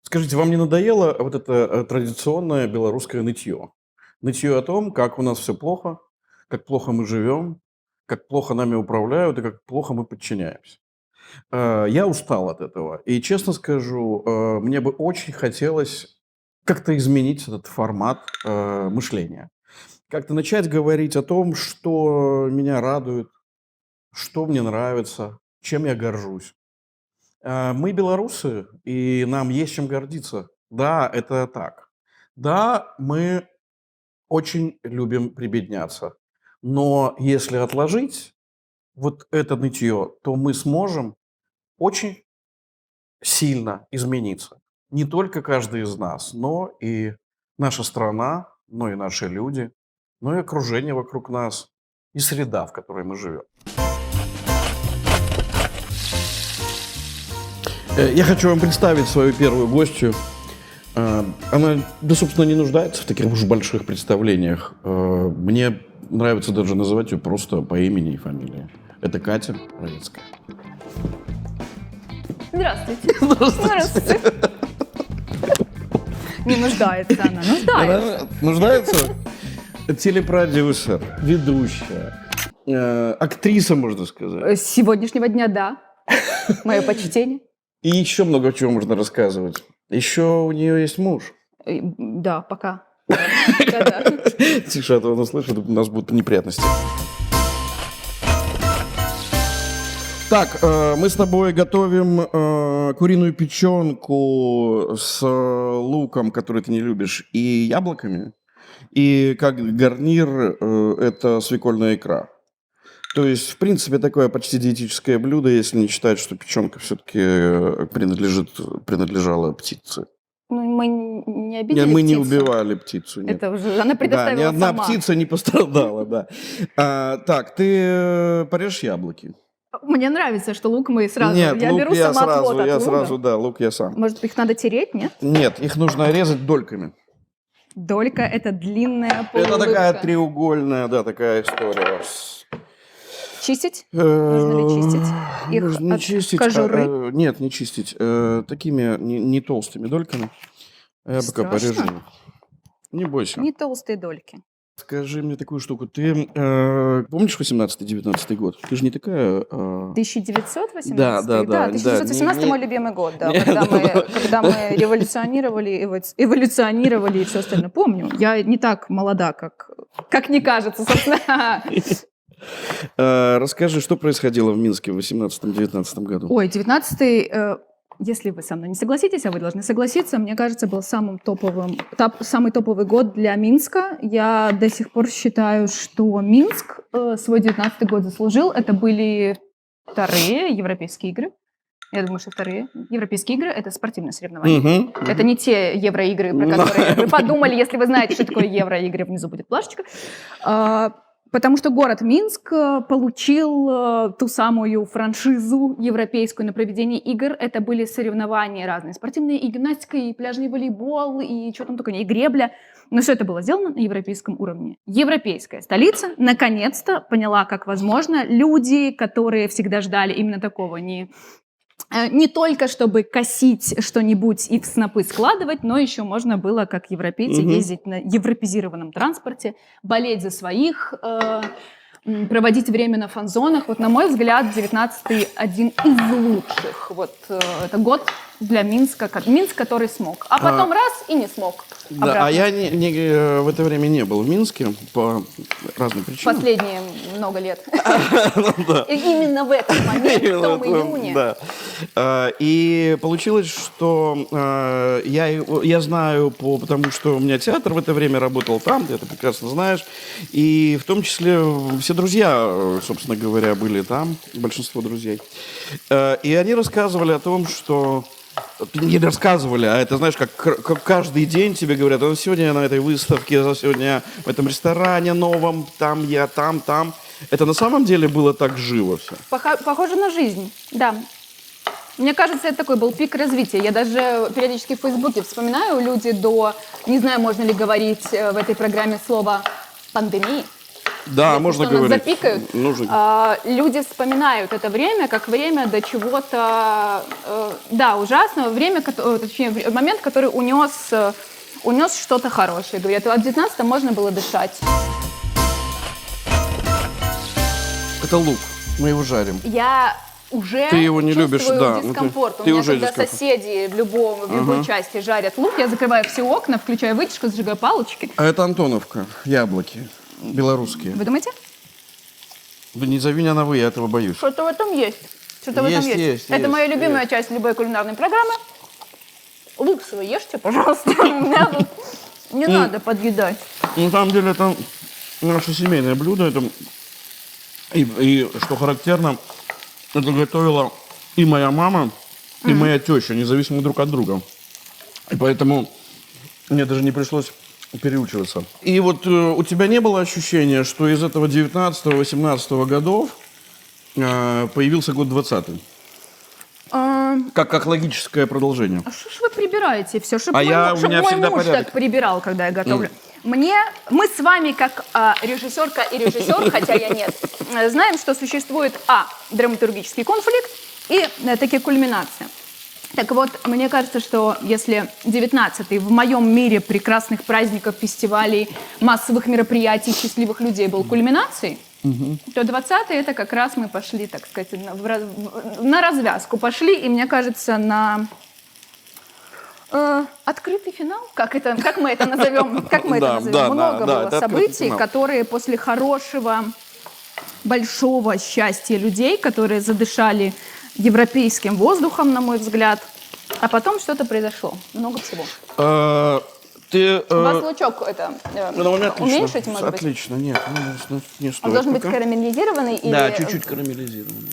Скажите, вам не надоело вот это традиционное белорусское нытье? Нытье о том, как у нас все плохо, как плохо мы живем, как плохо нами управляют и как плохо мы подчиняемся. Я устал от этого. И честно скажу, мне бы очень хотелось как-то изменить этот формат мышления. Как-то начать говорить о том, что меня радует, что мне нравится, чем я горжусь. Мы белорусы, и нам есть чем гордиться. Да, это так. Да, мы очень любим прибедняться. Но если отложить вот это нытье, то мы сможем очень сильно измениться. Не только каждый из нас, но и наша страна, но и наши люди, но и окружение вокруг нас, и среда, в которой мы живем. Я хочу вам представить свою первую гостью. Она, да, собственно, не нуждается в таких уж больших представлениях. Мне нравится даже называть ее просто по имени и фамилии. Это Катя Равицкая. Здравствуйте. Здравствуйте. Не нуждается она, нуждается. Нуждается? Телепродюсер, ведущая, актриса, можно сказать. С сегодняшнего дня, да. Мое почтение. И еще много чего можно рассказывать. Еще у нее есть муж. Да, пока. Да. Тише, а то он услышит, у нас будут неприятности. Так, мы с тобой готовим куриную печенку с луком, который ты не любишь, и яблоками. И как гарнир это свекольная икра. То есть, в принципе, такое почти диетическое блюдо, если не считать, что печенка все-таки принадлежала птице. Ну, мы не обидели Мы не птицу. убивали птицу. Нет. Это уже она предоставила ни одна сама. птица не пострадала, да. Так, ты порежь яблоки? Мне нравится, что лук мы сразу... Нет, я лук беру я самоотвод сразу, от я лука. сразу, да, лук я сам. Может, их надо тереть, нет? Нет, их нужно резать дольками. Долька – это длинная полулыбка. Это такая треугольная, да, такая история. Чистить? Нужно ли чистить их Нужно не от чистить, кожуры? нет, не чистить. Такими не толстыми дольками. Я пока Страшно? порежу. Не бойся. Не толстые дольки. Скажи мне такую штуку. Ты помнишь 18-19 год? Ты же не такая... 1918? Да. 1918 мой любимый год, да. Когда мы революционировали, эволюционировали и все остальное. Помню. Я не так молода, как не кажется, собственно. Расскажи, что происходило в Минске в 18-19 году? Ой, 19-й... Если вы со мной не согласитесь, а вы должны согласиться, мне кажется, был самый топовый год для Минска. Я до сих пор считаю, что Минск свой 19-й год заслужил. Это были вторые европейские игры. Я думаю, что вторые европейские игры – это спортивные соревнования. Это не те евроигры, про которые вы подумали. Если вы знаете, что такое евроигры, внизу будет плашечка. Потому что город Минск получил ту самую франшизу европейскую на проведение игр. Это были соревнования разные. Спортивные, и гимнастика, и пляжный волейбол, и что там только не, и гребля. Но все это было сделано на европейском уровне. Европейская столица наконец-то поняла, как возможно. Люди, которые всегда ждали именно такого, не только чтобы косить что-нибудь и в снопы складывать, но еще можно было, как европейцы, ездить на европезированном транспорте, болеть за своих, проводить время на фан-зонах. Вот, на мой взгляд, 19-й один из лучших. Вот это год для Минска, Минск, который смог. А потом раз и не смог. Да, обратно. а я в это время не был в Минске по разным причинам. Последние много лет. И именно в этот момент, в том июне. Да. И получилось, что я знаю, потому что у меня театр в это время работал там, ты это прекрасно знаешь, и в том числе все друзья, собственно говоря, были там, большинство друзей. И они рассказывали о том, что... Не рассказывали, а это, знаешь, как каждый день тебе говорят, сегодня я на этой выставке, сегодня в этом ресторане новом, там я, там. Это на самом деле было так живо все. Похоже на жизнь, да. Мне кажется, это такой был пик развития. Я даже периодически в Фейсбуке вспоминаю люди не знаю, можно ли говорить в этой программе слово «пандемии». Да, если можно что, нас говорить. запикают. Нужно. Люди вспоминают это время как время до чего-то, да, ужасного, точнее, момент, который унес что-то хорошее. Говорят, в 19-м можно было дышать. Это лук. Мы его жарим. Я уже Ты его не чувствую любишь, да, ну дискомфорт. ты У меня, уже когда дискомфорт. соседи в любой части жарят лук, я закрываю все окна, включаю вытяжку, сжигаю палочки. А это Антоновка. Яблоки. Белорусские. Вы думаете? Да не зови меня на «вы», я этого боюсь. Что-то в этом есть. Что-то в этом Есть, есть. есть, Это есть, моя любимая часть любой кулинарной программы. Лук свой ешьте, пожалуйста. Меня тут не надо подъедать. На самом деле это наше семейное блюдо. Это... И что характерно, это готовила и моя мама, и моя теща, независимо друг от друга. И поэтому мне даже не пришлось переучиваться. И вот у тебя не было ощущения, что из этого 19-18 годов появился год 20-й? Как логическое продолжение. А что ж вы прибираете все? Чтоб А у чтоб меня мой всегда муж порядок. так прибирал, когда я готовлю. Мы с вами, как режиссерка и режиссер, хотя я нет, знаем, что существует драматургический конфликт и таки кульминация. Так вот, мне кажется, что если 19-й в моем мире прекрасных праздников, фестивалей, массовых мероприятий, счастливых людей был кульминацией, то 20-й это как раз мы пошли, так сказать, на развязку пошли, и мне кажется, на открытый финал, как мы это назовем, много было событий, которые после хорошего, большого счастья людей, которые задышали европейским воздухом, на мой взгляд, а потом что-то произошло, много всего. У вас лучок уменьшить, может быть? Отлично, нет, не стоит. Он должен быть пока. карамелизированный или... Да, чуть-чуть карамелизированный.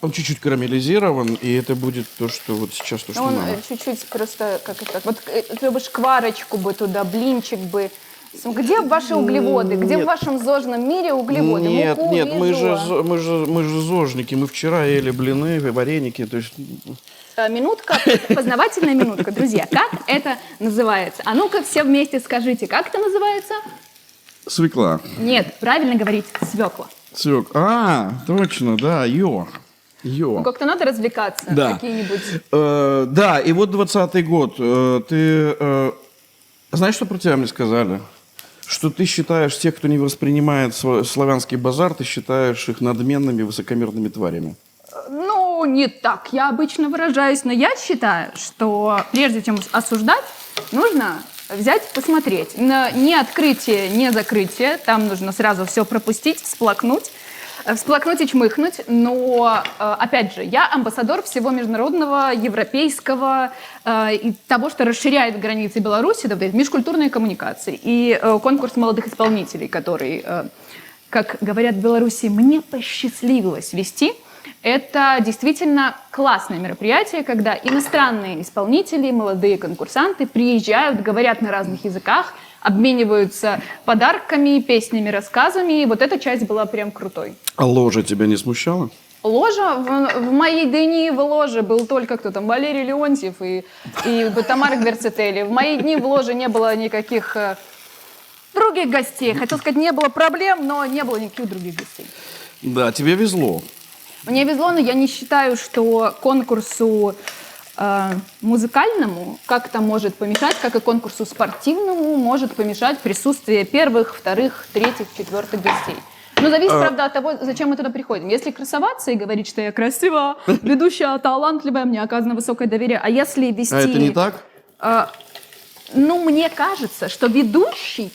Он чуть-чуть карамелизирован, и это будет то, что вот сейчас, то, что Он надо. чуть-чуть просто, как это, вот ты бы шкварочку бы туда, блинчик бы. Где ваши углеводы? Где в вашем зожном мире углеводы? Нет, Муку нет, мы вижу. же зожники. Мы вчера ели блины, вареники, то есть... Минутка, познавательная минутка. Друзья, как это называется? А ну-ка все вместе скажите, как это называется? Свекла. Нет, правильно говорить свекла. Точно, да, йо. Ну, как-то надо развлекаться. Да. Какие-нибудь... Да, и вот 20-й год. Ты... Знаешь, что про тебя мне сказали? Что ты считаешь тех, кто не воспринимает славянский базар, ты считаешь их надменными, высокомерными тварями. Ну, не так я обычно выражаюсь, но я считаю, что прежде чем осуждать, нужно взять, посмотреть. Ни открытие, ни закрытие. Там нужно сразу все пропустить, всплакнуть и чмыхнуть. Но, опять же, я амбассадор всего международного, европейского и того, что расширяет границы Беларуси, да, межкультурные коммуникации. И конкурс молодых исполнителей, который, как говорят в Беларуси, мне посчастливилось вести. Это действительно классное мероприятие, когда иностранные исполнители, молодые конкурсанты приезжают, говорят на разных языках, обмениваются подарками, песнями, рассказами. И вот эта часть была прям крутой. А ложа тебя не смущала? Ложа, в моей дни в ложе был только кто там, Валерий Леонтьев и Тамара Гверцетели. В мои дни в ложе не было никаких других гостей. Хотел сказать, не было проблем, но не было никаких других гостей. Да, тебе везло. Мне везло, но я не считаю, что конкурсу музыкальному как-то может помешать, как и конкурсу спортивному может помешать присутствие первых, вторых, третьих, четвертых гостей. Ну, зависит, правда, от того, зачем мы туда приходим. Если красоваться и говорить, что я красивая, ведущая, талантливая, мне оказано высокое доверие. А если вести... А это не так? Ну, мне кажется, что ведущий,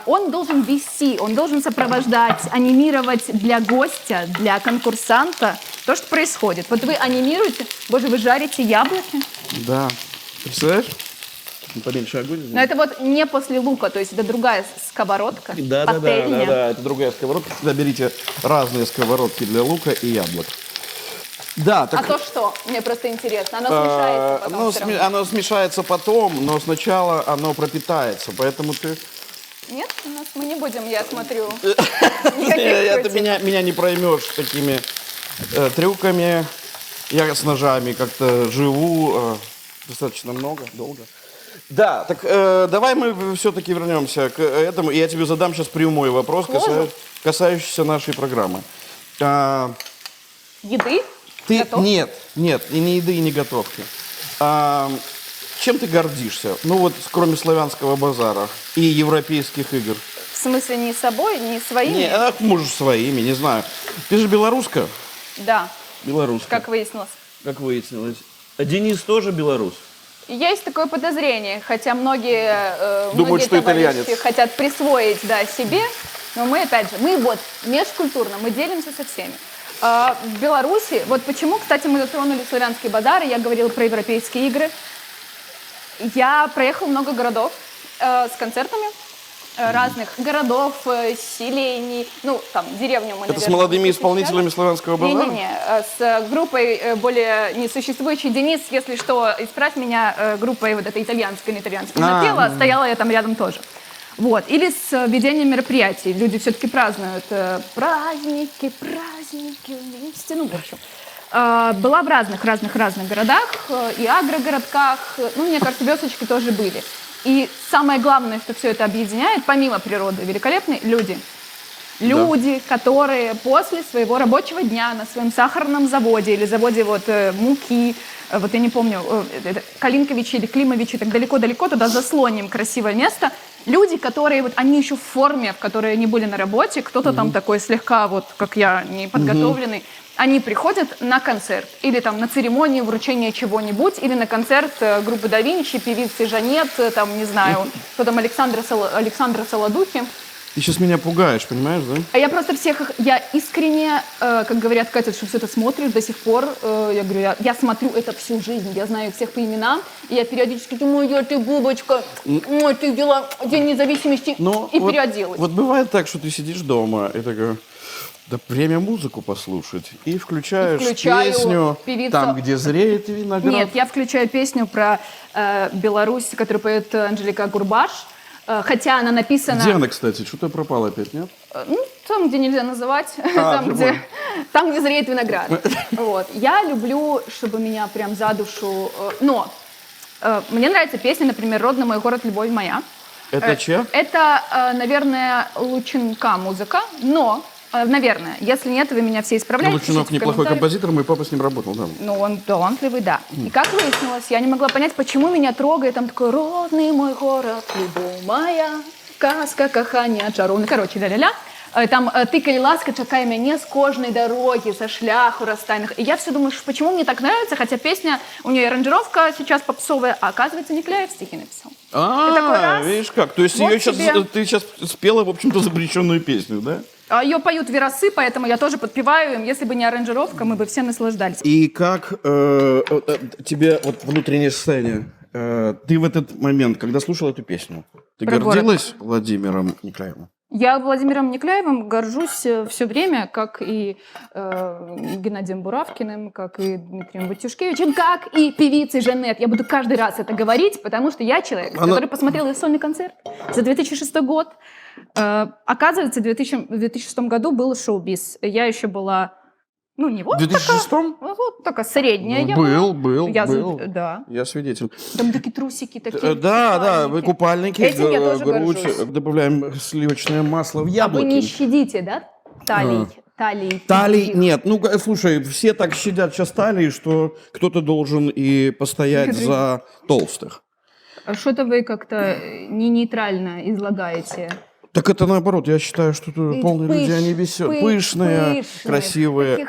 он должен вести, он должен сопровождать, анимировать для гостя, для конкурсанта то, что происходит. Вот вы анимируете, боже, вы жарите яблоки. Да. Представляешь? Поменьше огонь. Но это вот не после лука, то есть это другая сковородка, пательня. Да, это другая сковородка. Всегда берите разные сковородки для лука и яблок. Да, так... А то что? Мне просто интересно. Оно смешается потом всё равно. Оно смешается потом, но сначала оно пропитается, поэтому ты... Нет, мы не будем, я смотрю. Меня не проймешь такими трюками. Я с ножами как-то живу достаточно много, долго. Да, так давай мы все-таки вернемся к этому. И я тебе задам сейчас прямой вопрос, касающийся нашей программы. Еды? Ты Готовки? нет, и не еды, и не готовки. Чем ты гордишься? Ну вот, кроме славянского базара и европейских игр. В смысле, не собой, не своими? Не, может, своими, не знаю. Ты же белоруска? Да, Белоруска. как выяснилось. Как выяснилось. А Денис тоже белорус? Есть такое подозрение, хотя многие, Думают, что товарищи итальянец. хотят присвоить, да, себе, но мы, опять же, мы вот межкультурно, мы делимся со всеми. В Беларуси, вот почему, кстати, мы затронули славянские базары, я говорила про европейские игры. Я проехала много городов с концертами, разных городов, селений, ну, там, деревню мы, Это с наверное, молодыми не исполнителями славянского базара? Не-не-не, с группой более несуществующей. Денис, если что, исправь меня, группой вот этой итальянской, на итальянском напела, стояла я там рядом тоже. Вот. Или с ведением мероприятий. Люди все-таки празднуют праздники вместе, ну, в общем. Была в разных городах, и агрогородках, ну, мне кажется, вёсочки тоже были. И самое главное, что все это объединяет, помимо природы великолепной, люди. Люди, которые после своего рабочего дня на своем сахарном заводе или заводе вот муки, вот я не помню, Калинковичи или Климовичи, так далеко-далеко, туда заслоним красивое место. Люди, которые, вот они еще в форме, в которой они были на работе, кто-то там такой слегка, вот как я, неподготовленный, они приходят на концерт или там на церемонию вручения чего-нибудь, или на концерт группы Да Винчи, певицы Жанет, там, не знаю, кто там, Александра Солодухи. Ты сейчас меня пугаешь, понимаешь, да? А я просто я искренне, как говорят, Катя, что все это смотришь до сих пор, я говорю, я смотрю это всю жизнь, я знаю всех по именам, и я периодически думаю, ты бубочка, ты взяла День независимости, и вот, переоделась. Вот бывает так, что ты сидишь дома и такая, да время музыку послушать, и включаю песню певицу... «Там, где зреет виноград». Нет, я включаю песню про Беларусь, которую поет Анжелика Гурбаш, хотя она написана... Где она, кстати? Что-то пропала опять, нет? Ну, там, где нельзя называть, там, где зреет виноград. Вот. Я люблю, чтобы меня прям за душу... Но мне нравится песня, например, «Родный мой город, любовь моя». Это чья? Это, наверное, Лученка музыка, но... Наверное. Если нет, вы меня все исправляете. Лучинов неплохой композитор, мой папа с ним работал, да. Ну, он талантливый, да. И как выяснилось, я не могла понять, почему меня трогает там такой «Родный мой город, любовь моя, казка, кахання, чаровна». Короче, ля-ля-ля. Там «Тыкай, ласка, чакай меня с кожной дороги, со шляху растайных». И я все думаю, почему мне так нравится, хотя песня, у нее аранжировка сейчас попсовая, а оказывается, Никляев стихи написал. Видишь как. То есть вот ты сейчас спела, в общем-то, запрещенную песню, да? Ее поют веросы, поэтому я тоже подпеваю им. Если бы не аранжировка, мы бы все наслаждались. И как тебе вот внутреннее состояние? Ты в этот момент, когда слушала эту песню, ты гордилась Владимиром Никляевым? Я Владимиром Никляевым горжусь все время, как и Геннадием Буравкиным, как и Дмитрием Батюшкевичем, как и певицей Жанет. Я буду каждый раз это говорить, потому что я человек, который посмотрел ее сольный концерт за 2006 год. Оказывается, в 2006 году был шоу-биз. Я еще была, ну, не вот в 2006-м? Вот такая средняя. Был. Да. Я свидетель. Там такие трусики, такие Да, купальники, этим я тоже грудь, горжусь. добавляем сливочное масло в яблоки. А вы не щадите, да, талий? Нет. Ну, слушай, все так щадят сейчас талии, что кто-то должен и постоять за толстых. А что-то вы как-то не нейтрально излагаете. Так это наоборот, я считаю, что полные люди, они веселые, пышные, красивые,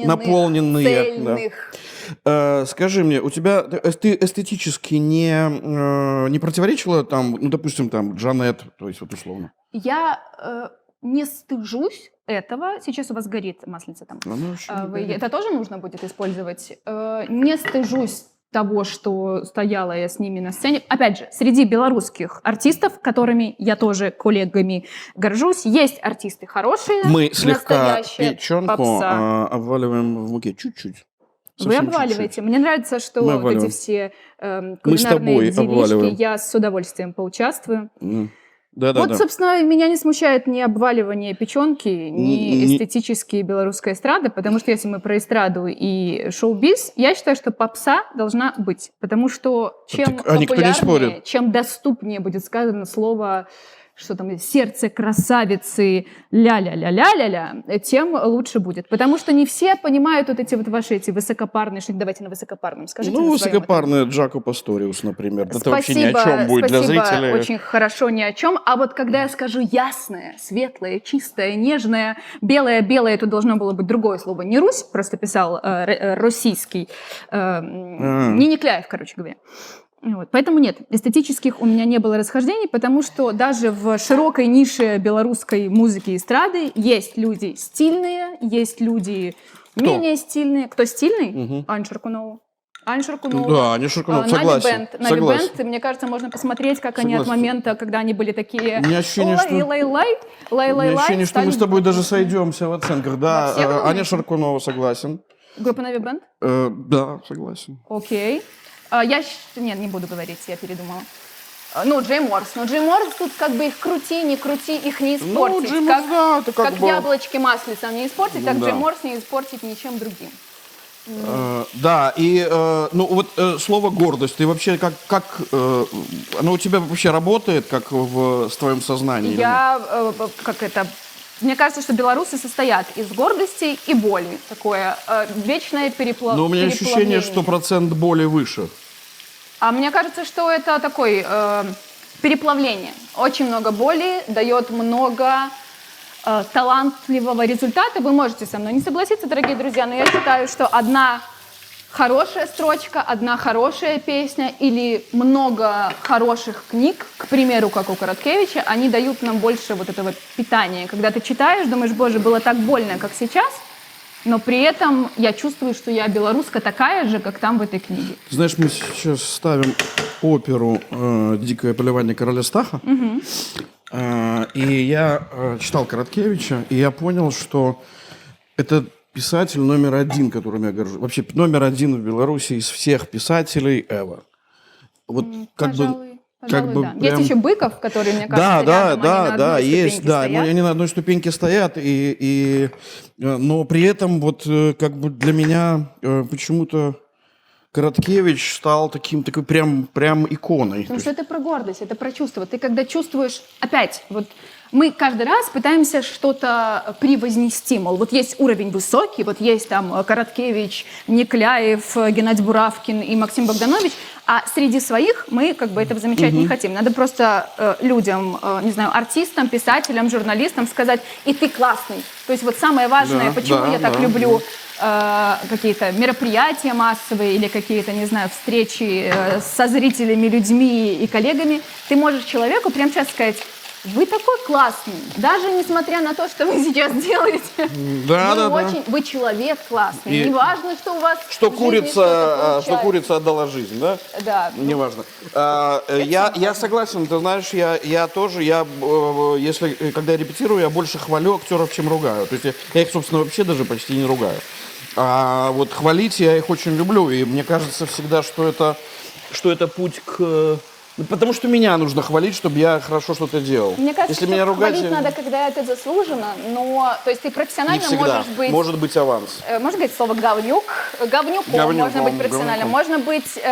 наполненные. цельных. Да. Скажи мне, ты эстетически не противоречила там, ну, допустим, там, Жанет, то есть вот условно? Я не стыжусь этого. Сейчас у вас горит маслица там. Это тоже нужно будет использовать. Не стыжусь того, что стояла я с ними на сцене. Опять же, среди белорусских артистов, которыми я тоже коллегами горжусь, есть артисты хорошие. Мы слегка печенку обваливаем в муке чуть-чуть. Вы обваливаете. Чуть-чуть. Мне нравится, что вот эти все кулинарные делишки, я с удовольствием поучаствую. Вот, собственно, меня не смущает ни обваливание печенки, ни эстетические белорусской эстрады, потому что если мы про эстраду и шоу-биз, я считаю, что попса должна быть, потому что чем популярнее, чем доступнее будет сказано слово, что там, сердце красавицы, ля-ля-ля-ля-ля-ля, тем лучше будет. Потому что не все понимают вот эти вот ваши эти высокопарные, что давайте на высокопарном скажите. Ну, высокопарная Джако Пасториус, например. Это вообще ни о чем будет для зрителей. Очень хорошо, ни о чем. А вот когда я скажу ясное, светлое, чистое, нежное, белое, тут должно было быть другое слово. Не Русь, просто писал российский, не Никляев, короче говоря. Вот. Поэтому нет, эстетических у меня не было расхождений, потому что даже в широкой нише белорусской музыки и эстрады есть люди стильные, есть люди менее стильные. Кто стильный? Аня Шаркунова. Да, Аня Шаркунова, согласен. Нави Бэнд, мне кажется, можно посмотреть, как они от момента, когда они были такие ощущение, что мы с тобой даже сойдемся в оценках. Да, Аня Шаркунова, согласен. Группа Нави Бэнд? Да, согласен. Окей. Нет, не буду говорить, я передумала. Джей Морс. Но Джей Морс тут как бы их крути, не крути, их не испортить. Джей Морс, да, это как бы... яблочки маслицем не испортить, так Джей Морс не испортить ничем другим. Да, и слово «гордость», ты вообще как оно у тебя вообще работает, как в твоем сознании? Мне кажется, что белорусы состоят из гордости и боли. Такое вечное переплавление. Но у меня ощущение, что процент боли выше. А мне кажется, что это такое переплавление. Очень много боли дает много талантливого результата. Вы можете со мной не согласиться, дорогие друзья, но я считаю, что одна хорошая строчка, одна хорошая песня или много хороших книг, к примеру, как у Короткевича, они дают нам больше вот этого питания. Когда ты читаешь, думаешь, боже, было так больно, как сейчас, но при этом я чувствую, что я белоруска такая же, как там в этой книге. Знаешь, мы сейчас ставим оперу «Дикое полевание короля Стаха», и я читал Короткевича, и я понял, что это писатель номер один, которым я горжусь. Вообще номер один в Беларуси из всех писателей ever. Вот Пожалуй, да. Есть еще Быков, который, мне кажется, да, есть, да. Но они на одной ступеньке стоят, но при этом вот как бы для меня почему-то Короткевич стал такой прям иконой. Потому что это про гордость, это про чувство. Ты когда чувствуешь, опять, вот мы каждый раз пытаемся что-то превознести, мол, вот есть уровень высокий, вот есть там Короткевич, Никляев, Геннадий Буравкин и Максим Богданович, а среди своих мы как бы этого замечать не хотим. Надо просто людям, не знаю, артистам, писателям, журналистам сказать, и ты классный. То есть вот самое важное, почему я так люблю какие-то мероприятия массовые или какие-то, не знаю, встречи со зрителями, людьми и коллегами, ты можешь человеку прямо сейчас сказать: вы такой классный, даже несмотря на то, что вы сейчас делаете. Вы человек классный. И неважно, что у вас что курица отдала жизнь, да? Да. Неважно. Я согласен, ты знаешь, я тоже, когда я репетирую, я больше хвалю актеров, чем ругаю. То есть я их, собственно, вообще даже почти не ругаю. А вот хвалить я их очень люблю, и мне кажется всегда, что это путь к... Потому что меня нужно хвалить, чтобы я хорошо что-то делал. Мне кажется, если меня ругать, хвалить надо, когда это заслужено, но то есть ты профессионально можешь быть... Может быть аванс. Можно говорить слово говнюк. Говнюком можно быть профессионально. Можно быть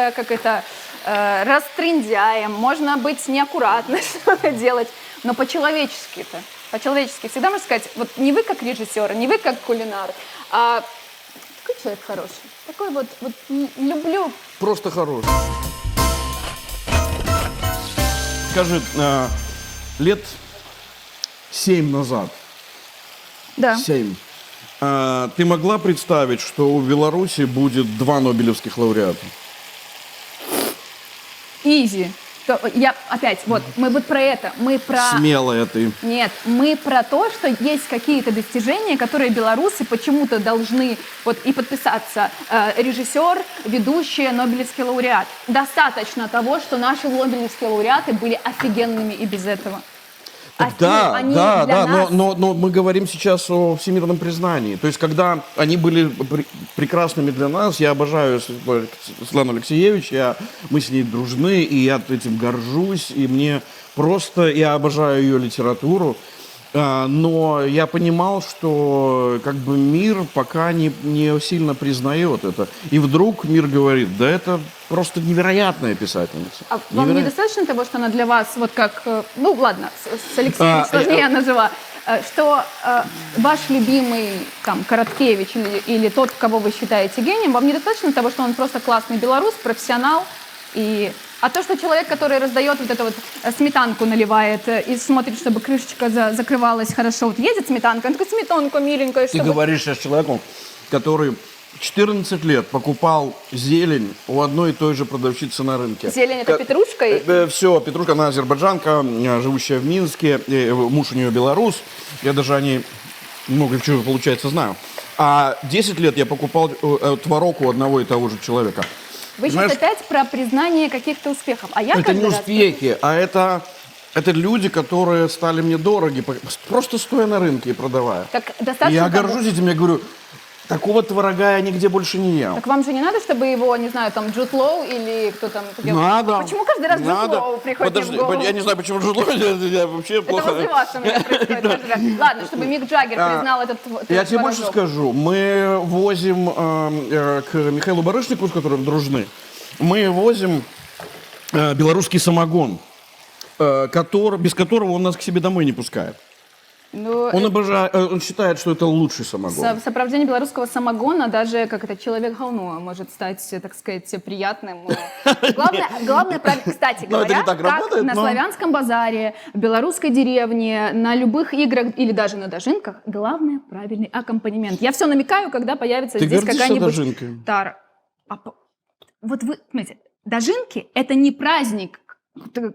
растрындяем, можно быть неаккуратно что-то делать. Но по-человечески-то. По-человечески. Всегда можно сказать, вот не вы как режиссер, не вы как кулинар, а такой человек хороший. Такой вот люблю. Просто хороший. Скажи, лет 7 назад, да. 7, ты могла представить, что у Беларуси будет 2 нобелевских лауреата? Изи. Мы вот про это. Смелая ты. Нет, мы про то, что есть какие-то достижения, которые белорусы почему-то должны и подписаться. Режиссер, ведущий, нобелевский лауреат. Достаточно того, что наши нобелевские лауреаты были офигенными и без этого. А Да, они да, для да, нас... но мы говорим сейчас о всемирном признании. То есть, когда они были прекрасными для нас, я обожаю Светлану Алексеевич, мы с ней дружны, и я этим горжусь, и мне просто, я обожаю ее литературу, но я понимал, что как бы мир пока не сильно признает это. И вдруг мир говорит, да это просто невероятная писательница. А вам недостаточно того, что она для вас, вот как, ну ладно, с Алексеем сложнее она жила, что ваш любимый там Короткевич или тот, кого вы считаете гением, вам недостаточно того, что он просто классный белорус, профессионал, а то, что человек, который раздает вот эту вот сметанку, наливает и смотрит, чтобы крышечка закрывалась хорошо, вот едет сметанка, он такой, сметанка миленькая. Ты говоришь сейчас человеку, который 14 лет покупал зелень у одной и той же продавщицы на рынке. Зелень — это петрушка? Все, петрушка, она азербайджанка, живущая в Минске, муж у нее белорус, я даже о ней много чего, получается, знаю. А 10 лет я покупал творог у одного и того же человека. Вы сейчас опять про признание каких-то успехов. А я это не успехи, а это люди, которые стали мне дороги, просто стоя на рынке и продавая. Так достаточно. Я горжусь этим, я говорю, такого творога я нигде больше не ем. Так вам же не надо, чтобы его, не знаю, там Джуд Лоу или кто там... Надо. Почему каждый раз Джуд Лоу приходит в голову? Я не знаю, почему Джуд Лоу, я вообще плохо... Это возле вас у меня происходит каждый раз. Ладно, чтобы Мик Джаггер признал этот творожок. Я тебе больше скажу. Мы возим к Михаилу Барышнику, с которым дружны, мы возим белорусский самогон, без которого он нас к себе домой не пускает. Он считает, что это лучший самогон. Сопровождение белорусского самогона даже как это человек говно может стать, так сказать, приятным. Главное, кстати говоря, как на славянском базаре, в белорусской деревне, на любых играх или даже на дожинках, главное правильный аккомпанемент. Я все намекаю, когда появится здесь какая-нибудь тара. Вот вы, смотрите, дожинки — это не праздник,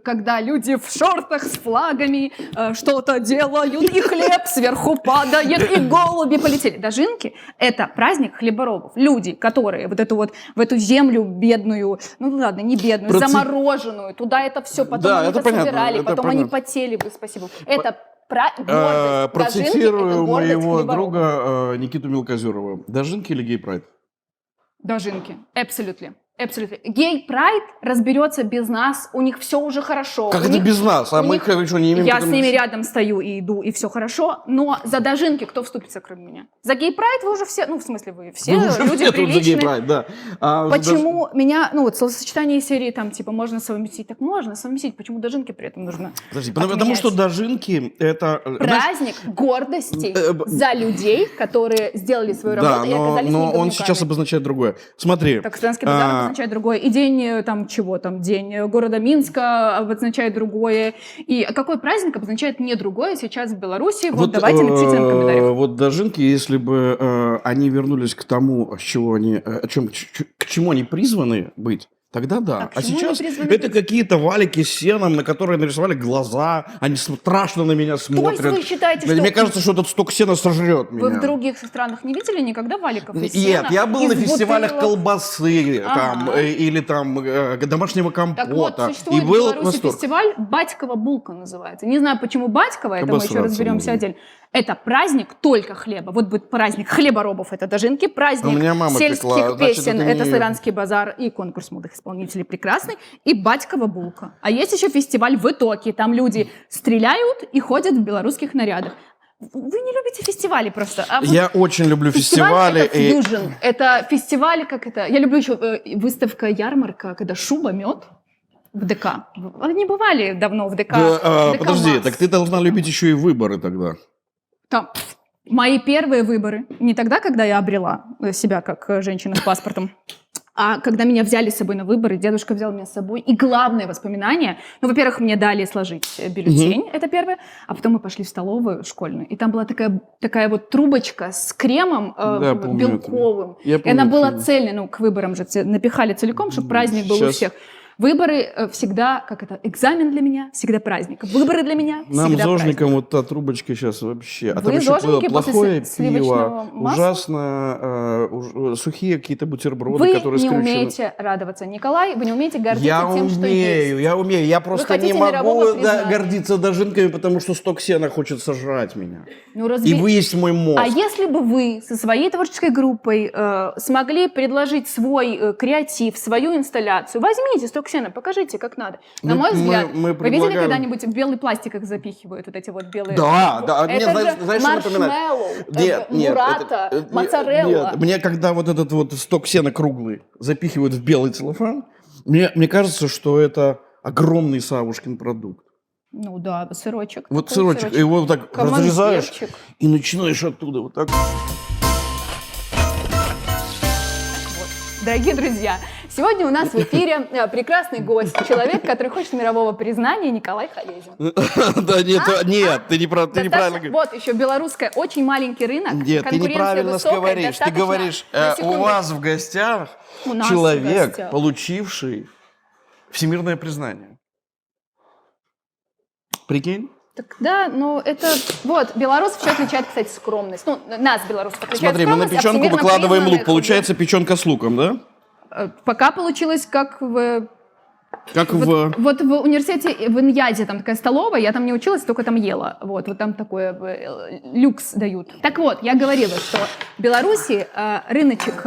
когда люди в шортах с флагами что-то делают, и хлеб сверху падает, и голуби полетели. Дожинки — это праздник хлеборобов. Люди, которые вот в эту землю бедную, ну ладно, не бедную, замороженную, туда это все потом это собирали, потом они потели бы, спасибо. Это гордость. Процитирую моего друга Никиту Мелкозерова. Дожинки или гей-прайд? Дожинки. Абсолютно. Абсолютно. Гей-прайд разберется без нас, у них все уже хорошо. Как это без нас? А мы что, не имеем... Я с ними рядом стою и иду, и все хорошо, но за дожинки кто вступится, кроме меня? За гей-прайд вы уже все, ну, в смысле, вы все люди приличные. За гей-прайд, да. Почему меня, ну, вот словосочетание серии, там, типа, можно совместить, так можно совместить, почему дожинки при этом нужно Подожди, потому что дожинки — это... Праздник гордости за людей, которые сделали свою работу и оказались но он сейчас обозначает другое. Смотри. Так, славянский базар обозначает другое. И день там чего там, день города Минска обозначает другое. И какой праздник обозначает не другое сейчас в Беларуси? Вот давайте напишите нам в комментариях. Вот дожинки, если бы они вернулись к тому, к чему они призваны быть, тогда да. А сейчас это какие-то валики с сеном, на которые нарисовали глаза. Они страшно на меня смотрят. То есть вы считаете, что... Мне кажется, что этот сток сена сожрет меня. Вы в других странах не видели никогда валиков из сена? Нет, я был на фестивалях колбасы там, или там домашнего компота. Так вот, существует в Беларуси фестиваль «Батькова булка» называется. Не знаю, почему «Батькова», это мы еще разберемся отдельно. Это праздник только хлеба. Вот будет праздник хлеборобов, это дожинки, праздник сельских песен, это славянский базар и конкурс молодых исполнителей прекрасный, и «Батькова булка». А есть еще фестиваль в Итоке, там люди стреляют и ходят в белорусских нарядах. Вы не любите фестивали просто. Я очень люблю фестивали. Это фьюжн. Это фестиваль, как это... Я люблю еще выставка-ярмарка, когда шуба, мед. В ДК. Вы не бывали давно в ДК. Подожди, так ты должна любить еще и выборы тогда. Там, мои первые выборы, не тогда, когда я обрела себя как женщина с паспортом, а когда меня взяли с собой на выборы, дедушка взял меня с собой. И главное воспоминание, ну, во-первых, мне дали сложить бюллетень, это первое, а потом мы пошли в столовую школьную, и там была такая вот трубочка с кремом белковым. И она была цельная, ну, к выборам же напихали целиком, чтобы праздник был у всех. Выборы всегда, как это, экзамен для меня, всегда праздник. Выборы для меня Нам, всегда зожникам, праздник. вот та трубочка сейчас вообще. А Вы, там еще зожники, после плохое сливочного пиво, масла? ужасно сухие какие-то бутерброды, Вы которые не скрючены. умеете радоваться, Николай, вы не умеете гордиться Я тем, что есть. я умею. Я просто не хотите мирового могу признания. гордиться дожинками, потому что сток сена хочет сожрать меня. Ну, И выесть мой мозг. А если бы вы со своей творческой группой смогли предложить свой креатив, свою инсталляцию, возьмите сток сена, покажите, как надо. На мой взгляд, мы вы видели предлагаем- когда-нибудь в белый пластик их запихивают, вот эти вот белые... Да, да. Мне, Это знаешь, же что напоминает? маршмеллоу, буррата, моцарелла. Нет, мне когда вот этот вот сток сена круглый запихивают в белый целлофан, мне кажется, что это огромный Савушкин продукт. Ну да, сырочек. Вот Такой сырочек, его вот так разрезаешь камамберчик. и начинаешь оттуда вот так. Дорогие друзья, сегодня у нас в эфире прекрасный гость, человек, который хочет мирового признания, Николай Халезин. Да нет, ты неправильно говоришь. Вот еще белорусская, очень маленький рынок. Нет, ты конкуренция неправильно высокая, говоришь. Ты достаточно, говоришь, на у секунду. вас в гостях У нас в человек, гостях. получивший всемирное признание. Прикинь? Так, да, но это... Вот, белорусов еще отличает, кстати, скромность. Ну, нас, белорусов, отличает Смотри, мы на скромность, а печенку всемирно выкладываем лук. признанных Получается печенка с луком, да? Пока получилось как в... Как Вот в университете, в Иньяде там такая столовая, я там не училась, только там ела. Вот там такое люкс дают. Так вот, я говорила, что в Беларуси рыночек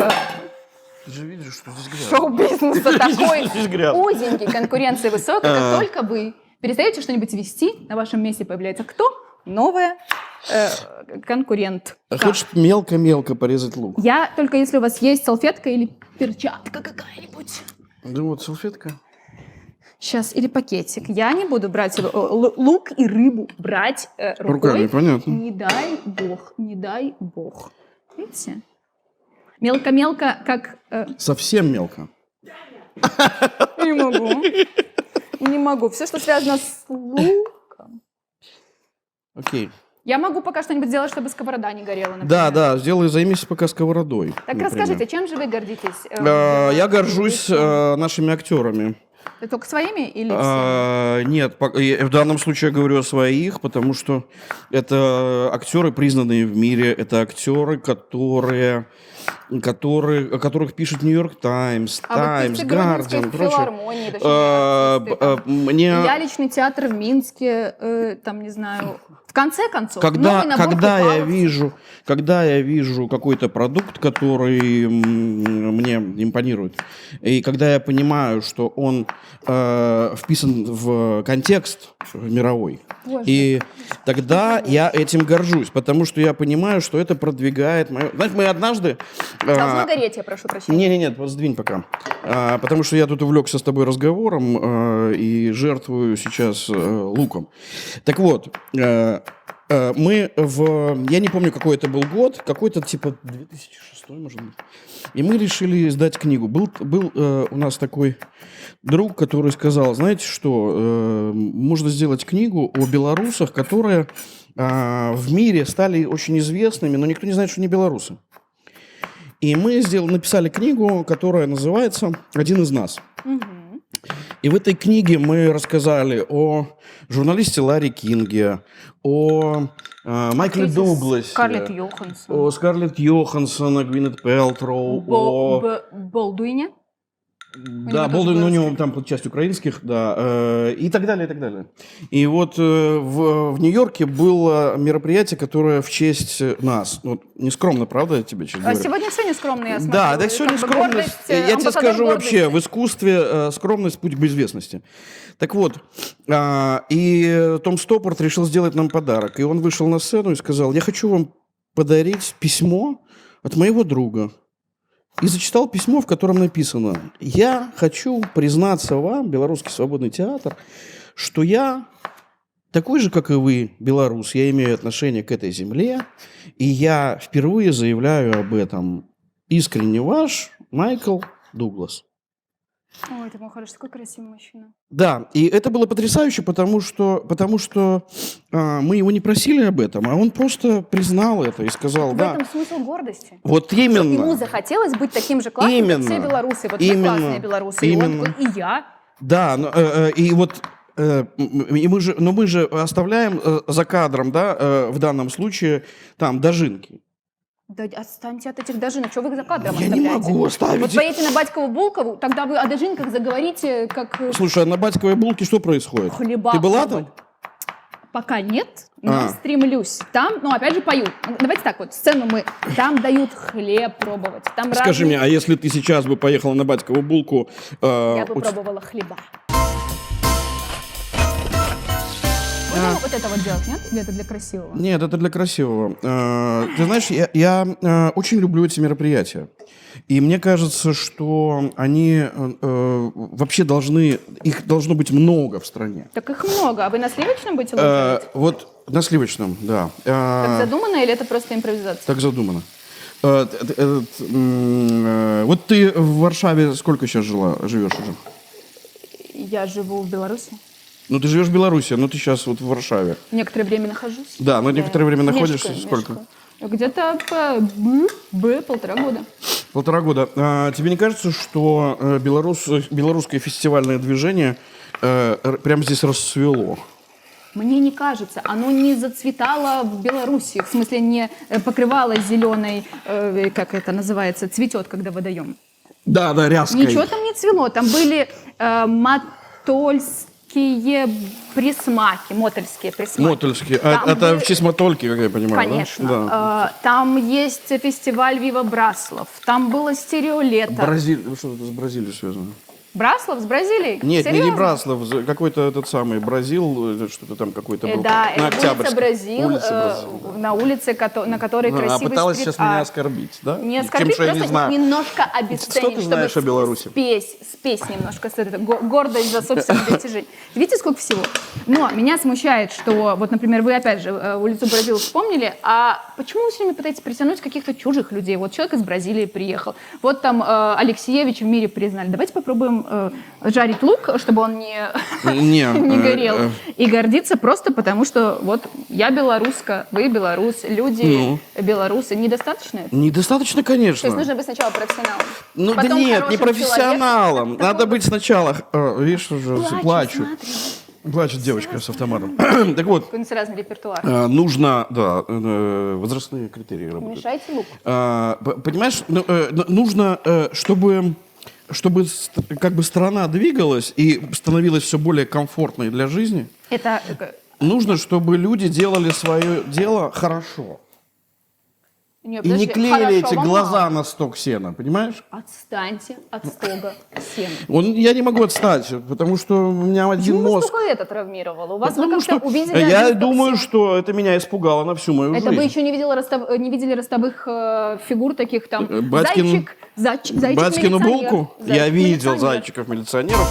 Ты же видишь, что здесь грязно. шоу-бизнеса такой Здесь грязно. узенький, конкуренция высокая, как только вы перестаете что-нибудь вести, на вашем месте появляется кто? Новая конкурент. А хочешь мелко-мелко порезать лук? Я только если у вас есть салфетка или перчатка какая-нибудь. Да вот, салфетка. Сейчас, или пакетик. Я не буду брать лук и рыбу брать рукой. Руками, понятно. Не дай бог, не дай бог. Видите? Мелко-мелко, как... Совсем мелко. Не могу. Не могу. Все, что связано с луком. Окей. Я могу пока что-нибудь сделать, чтобы сковорода не горела, например. Да, сделай, займись пока сковородой. Так например. расскажите, чем же вы гордитесь? Я горжусь нашими актерами. Ты только своими или всеми? Нет, в данном случае я говорю о своих, потому что это актеры, признанные в мире, это актеры, о которых пишет Нью-Йорк Таймс, Таймс, Гардиан, филармонии, Я личный театр в Минске, там, не знаю, в конце концов. Когда я вижу какой-то продукт, который мне импонирует, и когда я понимаю, что он вписан в контекст мировой, и тогда я этим горжусь, потому что я понимаю, что это продвигает мое... Знаешь, мы однажды... Должно гореть, я прошу прощения. Нет, вот сдвинь пока. Потому что я тут увлекся с тобой разговором и жертвую сейчас луком. Так вот, мы я не помню, какой это был год, какой-то типа 2006, может быть. И мы решили издать книгу. Был у нас такой друг, который сказал, знаете что, можно сделать книгу о белорусах, которые в мире стали очень известными, но никто не знает, что они белорусы. И мы написали книгу, которая называется «Один из нас». И в этой книге мы рассказали о журналисте Ларри Кинге, о Майкле Дугласе, о Скарлетт Йоханссон, о Гвинет Пэлтроу, о... Болдуине? Да, Болдуин, у него там часть украинских, да, и так далее, и так далее. И вот в Нью-Йорке было мероприятие, которое в честь нас. Вот, нескромно, правда, я тебе сейчас говорю? Сегодня все нескромно, я смотрю. Да, все нескромность. Я тебе скажу вообще, в искусстве скромность – путь к известности. Так вот, и Том Стоппорт решил сделать нам подарок. И он вышел на сцену и сказал, я хочу вам подарить письмо от моего друга. И зачитал письмо, в котором написано: «Я хочу признаться вам, Белорусский свободный театр, что я такой же, как и вы, белорус, я имею отношение к этой земле, и я впервые заявляю об этом. Искренне ваш Майкл Дуглас». Ой, ты мой хороший, такой красивый мужчина. Да, и это было потрясающе, потому что мы его не просили об этом, а он просто признал это и сказал, В этом смысл гордости. Вот именно. Ему захотелось быть таким же классным, как все белорусы. Вот мы классные белорусы. И он такой, и я. Да, и вот мы же оставляем за кадром, да, в данном случае там дожинки. Да отстаньте от этих дожинок, что вы их за кадром Я не оставляете? могу оставить Вот их. поедете на Батькову Булкову, тогда вы о дожинках заговорите, как Слушай, а на Батьковой булке что происходит? хлеба. Ты была Вот. там? Пока нет, но А. стремлюсь. Там, ну, опять же, поют. Давайте так вот, сцену мы... Там дают хлеб пробовать. Там Скажи разные- мне, а если ты сейчас бы поехала на Батькову булку... Я бы у т- пробовала хлеба. Будем вот это вот делать, нет? Или это для красивого? Нет, это для красивого. Ты знаешь, я очень люблю эти мероприятия. И мне кажется, что они вообще их должно быть много в стране. Так их много. А вы на сливочном будете лучше? Вот на Сливочном, да. Так задумано или это просто импровизация? Так задумано. Вот ты в Варшаве сколько сейчас живешь уже? Я живу в Беларуси. Ну, ты живешь в Беларуси, но ты сейчас вот в Варшаве. Некоторое время нахожусь. Да, но некоторое время находишься. Мешкаю. Сколько? Где-то полтора года. 1,5 года. Тебе не кажется, что белорусское фестивальное движение прямо здесь расцвело? Мне не кажется, оно не зацветало в Беларуси, в смысле не покрывалось зеленой, как это называется, цветет, когда водоем. Да, ряской. Ничего там не цвело, там были мотольские присмаки, мотольские присмаки. Мотольские. Там Это были- в честь мотольки, как я понимаю, Конечно. да? Там есть фестиваль Вива Браслов, там было стереолето. Бразилия. Что это с Бразилией связано? Браслов с Бразилией? Нет, не Серьезно? Браслов, какой-то этот самый Бразил, что-то там какой-то был. Да, на улица Октябрьской. Бразил, Улица Бразил. на улице, на которой красивый пыталась сейчас меня стрит-арт. оскорбить, да? Не Тем, оскорбить, что я не просто знаю. немножко обесценить, Что ты знаешь о Беларуси? Спесь немножко, гордость за собственные достижения. Видите, сколько всего? Но меня смущает, что, вот, например, вы опять же улицу Бразил вспомнили, а почему вы все время пытаетесь притянуть каких-то чужих людей? Вот человек из Бразилии приехал, вот там Алексеевич в мире признали. Давайте попробуем жарить лук, чтобы он не горел, и гордиться просто потому, что вот я белоруска, вы белорус, люди белорусы. Недостаточно это? Недостаточно, конечно. То есть нужно быть сначала профессионалом. Ну да потом нет, не хорошим профессионалом. человеком. Надо быть сначала... Видишь, уже плачу. Смотри. Плачет девочка с автоматом. Так вот, Какой у нас разный репертуар. нужно, да, возрастные критерии работают. Мешайте лук. Понимаешь, нужно, чтобы как бы страна двигалась и становилась все более комфортной для жизни, Это нужно, чтобы люди делали свое дело хорошо. И не подожди, клеили хорошо, эти вам глаза мало. на сток сена, понимаешь? Отстаньте от стога сена. Я не могу отстать, потому что у меня один Почему вас мозг. только это травмировало? У вас вы Потому как-то что увидели я один стог думаю, сена. что это меня испугало на всю мою Это жизнь. вы еще не видели ростовых фигур таких там. Батькину- Зайчик Батькину милиционер. булку? Зайчик Я видел милиционер. зайчиков-милиционеров.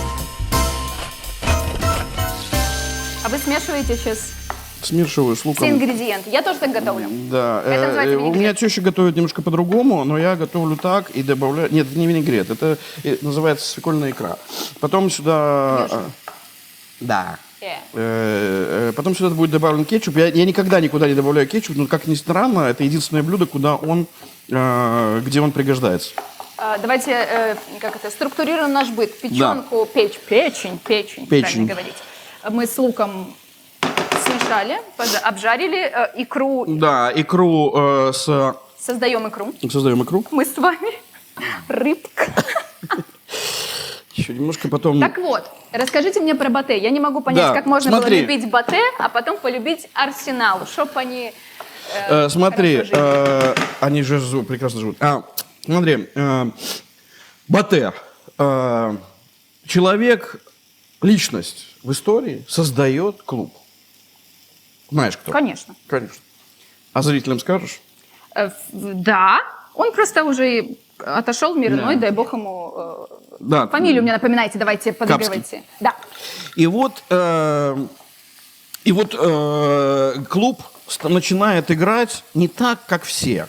А вы смешиваете сейчас Смешиваю с все луком. ингредиенты. Я тоже так готовлю. Да. Это называется У меня винегрет. теща готовит немножко по-другому, но я готовлю так и добавляю... Нет, это не винегрет, это называется свекольная икра. Потом сюда... Да. Потом сюда будет добавлен кетчуп. Я никогда никуда не добавляю кетчуп, но, как ни странно, это единственное блюдо, где он пригождается. Давайте структурируем наш быт. Печенку, печень, правильно говорить. Мы с луком смешали, обжарили икру. Да, икру Создаем икру. создаем икру. Мы с вами. Рыбка. Еще немножко потом... Так вот, расскажите мне про Батэ. Я не могу понять, Да, как можно смотри. было любить Батэ, а потом полюбить Арсенал. Чтоб они Смотри, хорошо жили. они же прекрасно живут. Смотри, Батэ. Человек, личность в истории создает клуб. Знаешь кто? Конечно. Конечно. А зрителям скажешь? Да, он просто уже отошел в мир иной, Да. дай бог ему... Да. Фамилию мне напоминайте, давайте подыгрывайте. Да. И вот клуб начинает играть не так, как все.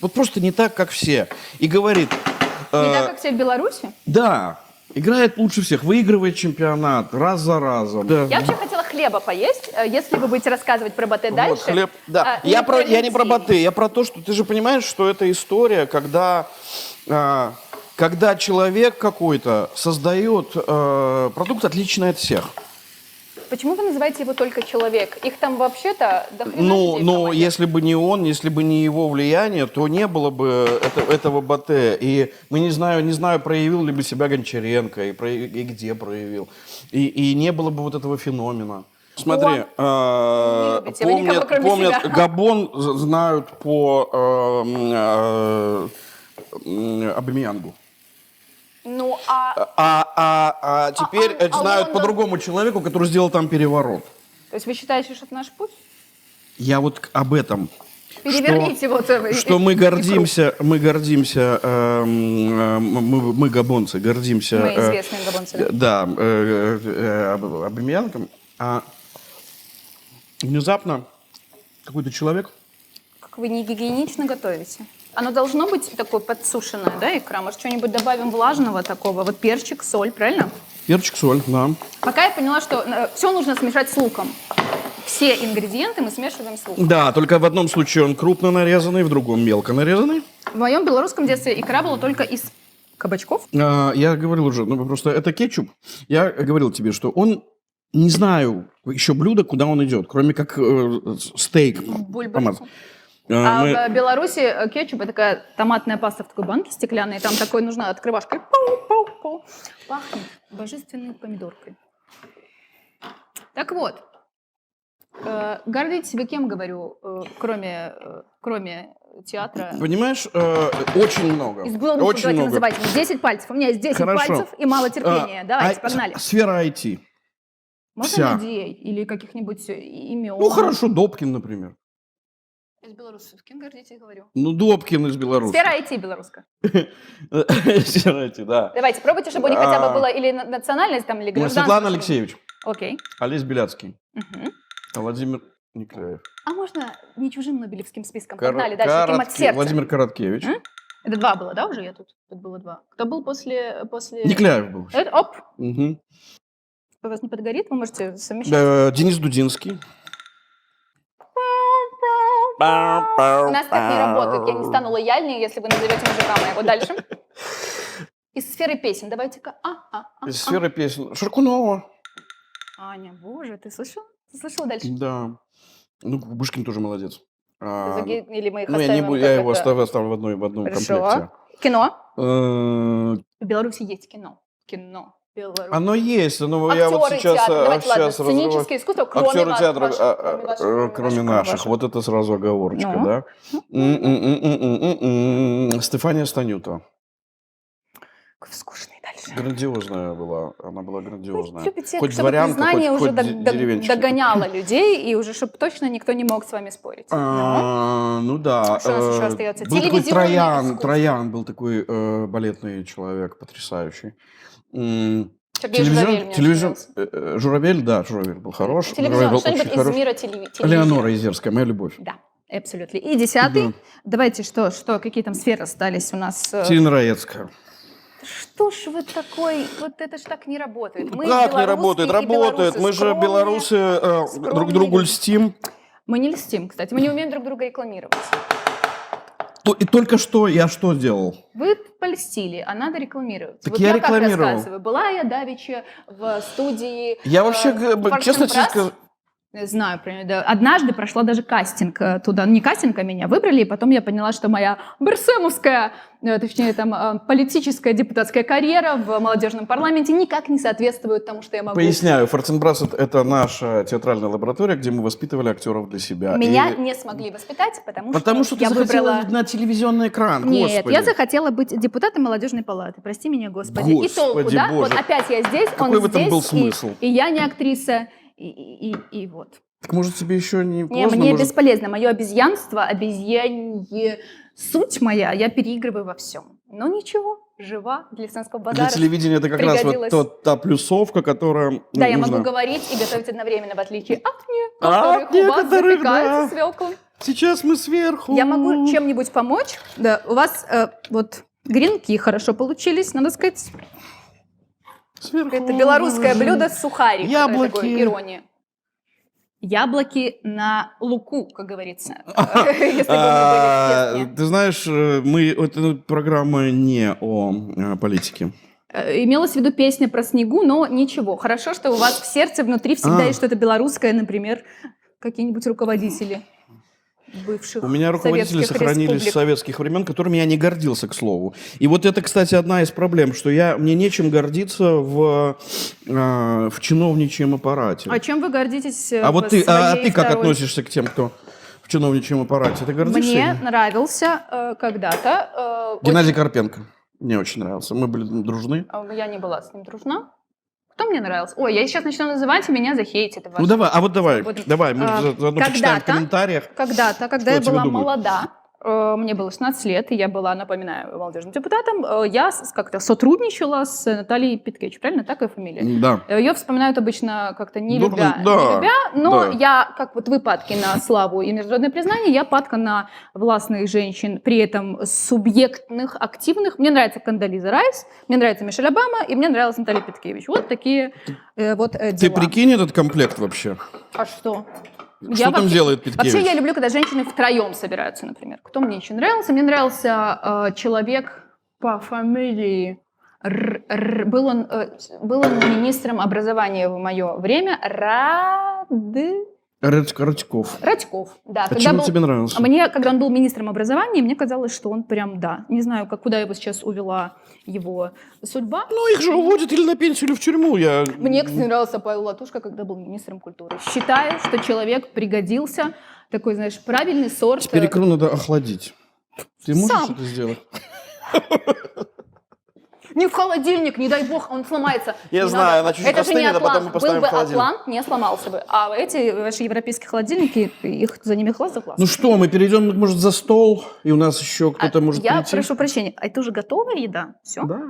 Вот просто не так, как все. И говорит... Не так, как все в Беларуси. Да, играет лучше всех, выигрывает чемпионат раз за разом. Да. Я вообще хотела хлеба поесть, если вы будете рассказывать про Батэ дальше. Вот, хлеб, да. не Я не про детей. Батэ, я про то, что ты же понимаешь, что это история, когда когда человек какой-то создает продукт, отличный от всех. Почему вы называете его только человек? Их там вообще-то до хрена Ну, людей в но команде. если бы не он, если бы не его влияние, то не было бы этого БТ. И мы не знаю, проявил ли бы себя Гончаренко, и где проявил. И не было бы вот этого феномена. Смотри, Не любите вы никого, кроме помнят, себя. Габон знают по Абамеянгу. Ну, А теперь знают по другому человеку, который сделал там переворот. То есть вы считаете, что это наш путь? Я вот об этом. Переверните вот Что мы гордимся, мы габонцы, гордимся. Мы известные габонцы, да? Да, Абамеянгом. А внезапно какой-то человек. Как вы не гигиенично готовите? Оно должно быть такое подсушенное, да, икра? Может, что-нибудь добавим влажного такого? Вот перчик, соль, правильно? Перчик, соль, да. Пока я поняла, что все нужно смешать с луком. Все ингредиенты мы смешиваем с луком. Да, только в одном случае он крупно нарезанный, в другом мелко нарезанный. В моем белорусском детстве икра была только из кабачков. Я говорил уже, ну просто это кетчуп. Я говорил тебе, что он, не знаю еще блюдо, куда он идет, кроме как стейк помазать. В Беларуси кетчуп — это такая томатная паста в такой банке стеклянной, там такой нужна открывашка. Пау-пау-пау. Пахнет божественной помидоркой. Так вот, гордитесь вы кем, говорю, кроме театра? Понимаешь, очень много. Из Беларуси Очень давайте много. называйте. 10 пальцев. У меня есть 10 Хорошо. пальцев и мало терпения. Давайте, погнали. Сфера IT. Можно вся. людей или каких-нибудь имен? Ну хорошо, Добкин, например. Из белорусов. Кем гордитесь, говорю? Ну, Добкин из Беларуси. Сфера IT белорусская. Сфера IT, да. Давайте, пробуйте, чтобы у них хотя бы было или национальность, там, или гражданство. Светлана чтобы- Алексеевич, Окей. Олесь Беляцкий, Мгм. Владимир Николаев. А можно не чужим нобелевским списком? Погнали дальше. Кем от сердца? Владимир Короткевич. М? Это 2 было, да, уже я тут? Тут было 2. Кто был после... Николяев был. Это, оп! Мгм. У вас не подгорит? Вы можете совмещать. Денис Дудинский. У нас так не работает. Я не стану лояльнее, если вы назовете мужика моего. Дальше. Из сферы песен. Давайте-ка. Из сферы песен. Шаркунова. Аня, боже, ты слышал? Ты слышала дальше? Да. Ну, Бушкин тоже молодец. Или мы их Ну, я оставим? не буду, как я его это? оставлю в одном Хорошо. комплекте. Кино. Э, В Беларуси есть кино. Кино. Беларусь. Оно есть, но я Актеры вот сейчас, театра. Давайте, ладно, сейчас разрываю. сценическое искусство, кроме Актеры вас, театра, ваших, кроме ваших, кроме наших. ваших. Вот это сразу оговорочка, Ну. да? Стефания Станюта. Какой скучный дальше. Грандиозная была. Она была грандиозная. Любите, Хоть чтобы дворянка, признание хоть уже деревенщина. догоняло людей, и уже чтобы точно никто не мог с вами спорить. Ну. Ну да. Что у нас еще остается? Был такой Телевизионное искусство. Троян был такой балетный человек, потрясающий. Сергей Журавель мне Телевизион, нравился. Журавель, да, Журавель был хорош. Журавель Телевизион, был что-нибудь очень из хорош. мира телевизора. Леонора Изерская, моя любовь. Да, абсолютно. И 10-й. Да. Давайте, что, какие там сферы остались у нас? Сирена Раецкая. Что ж вы такой, вот это ж так не работает. Мы Как не белорусские работает? и Работает. белорусы Мы же скромные. белорусы друг скромные другу люди. льстим. Мы не льстим, кстати, мы не умеем друг друга рекламировать. И только что я что сделал? Вы польстили, а надо рекламировать. Так вот я как рекламировал. рассказываю. Была я давеча в студии... Я вообще, Форсен честно тебе Пресс. скажу, Знаю, да. Однажды прошла даже кастинг туда. Не кастинг, а меня выбрали, и потом я поняла, что моя берсемовская, точнее, там, политическая депутатская карьера в молодежном парламенте никак не соответствует тому, что я могу. поясняю, Форсенбрасс — это наша театральная лаборатория, где мы воспитывали актеров для себя. Меня И- не смогли воспитать, потому что ты я захотела выбрала... на телевизионный экран, Нет, господи. я захотела быть депутатом молодежной палаты. Прости меня, Господи. И толку, Господи да? Боже. Вот опять я здесь, Какой он в этом здесь, был смысл? И я не актриса, и вот. Так может тебе еще не Не, поздно? мне может- бесполезно. Мое обезьянство, обезьянье, суть моя, я переигрываю во всем. Но ничего, жива для Станского Для базара. телевидения это как раз пригодилось. вот та плюсовка, которая... Да, я нужна. могу говорить и готовить одновременно, в отличие от От некоторых. У вас некоторых, запекается да. свекла. Сейчас мы сверху. Я могу чем-нибудь помочь. Да, у вас вот гренки хорошо получились, надо сказать. Сверху. Это белорусское блюдо сухарик. Яблоки. Такой, ирония. Яблоки на луку, как говорится. Если бы мы были в песне. Ты знаешь, это программа не о политике. Имелась в виду песня про снегу, но ничего. Хорошо, что у вас в сердце внутри всегда есть что-то белорусское, например, какие-нибудь руководители бывших У меня руководители советских сохранились с республик. советских времен, которыми я не гордился, к слову. И вот это, кстати, одна из проблем, что мне нечем гордиться в чиновничьем аппарате. А чем вы гордитесь? А вот ты как второй? относишься к тем, кто в чиновничьем аппарате? Ты гордишься? Мне ими? нравился когда-то. Геннадий Карпенко. Мне очень нравился. Мы были дружны. Я не была с ним дружна. Кто мне нравился? Ой, я сейчас начну называть, и меня захейтят. Ну давай, мы заодно почитаем в Когда-то, комментариях. когда Что я о тебе была думают. молода, мне было 16 лет, и я была, напоминаю, молодежным депутатом, я как-то сотрудничала с Натальей Питкевич, правильно? Так ее фамилия? Да. Ее вспоминают обычно как-то не любя, Да, но да. я, как вот вы падки на славу и международное признание, я падка на властных женщин, при этом субъектных, активных. Мне нравится Кондолиза Райс, мне нравится Мишель Обама, и мне нравилась Наталья Питкевич. Вот такие вот Ты дела. прикинь этот комплект вообще? А что? Что там делает Питкевич? Вообще я люблю, когда женщины втроем собираются, например. Кто мне еще нравился? Мне нравился человек по фамилии был он министром образования в мое время. Радьков. Радьков, да. А чем он тебе нравился? Когда он был министром образования, мне казалось, что он прям, да. Не знаю, куда его сейчас увела его судьба. Ну, их же уводят или на пенсию, или в тюрьму. Мне, кстати, нравился Павел Латушко, когда был министром культуры. Считаю, что человек пригодился. Такой, знаешь, правильный сорт. Теперь икру надо охладить. Ты можешь Сам. это сделать? Не в холодильник, не дай бог, он сломается. Я Не знаю, надо. она чуть-чуть Это же не остынет, а потом Атлант. мы поставим Был бы в холодильник. Атлант, не сломался бы. А эти ваши европейские холодильники, их за ними глаз за глаз. Ну что, мы перейдем, может, за стол, и у нас еще кто-то может Я прийти? прошу прощения, а это уже готовая еда? Все? Да.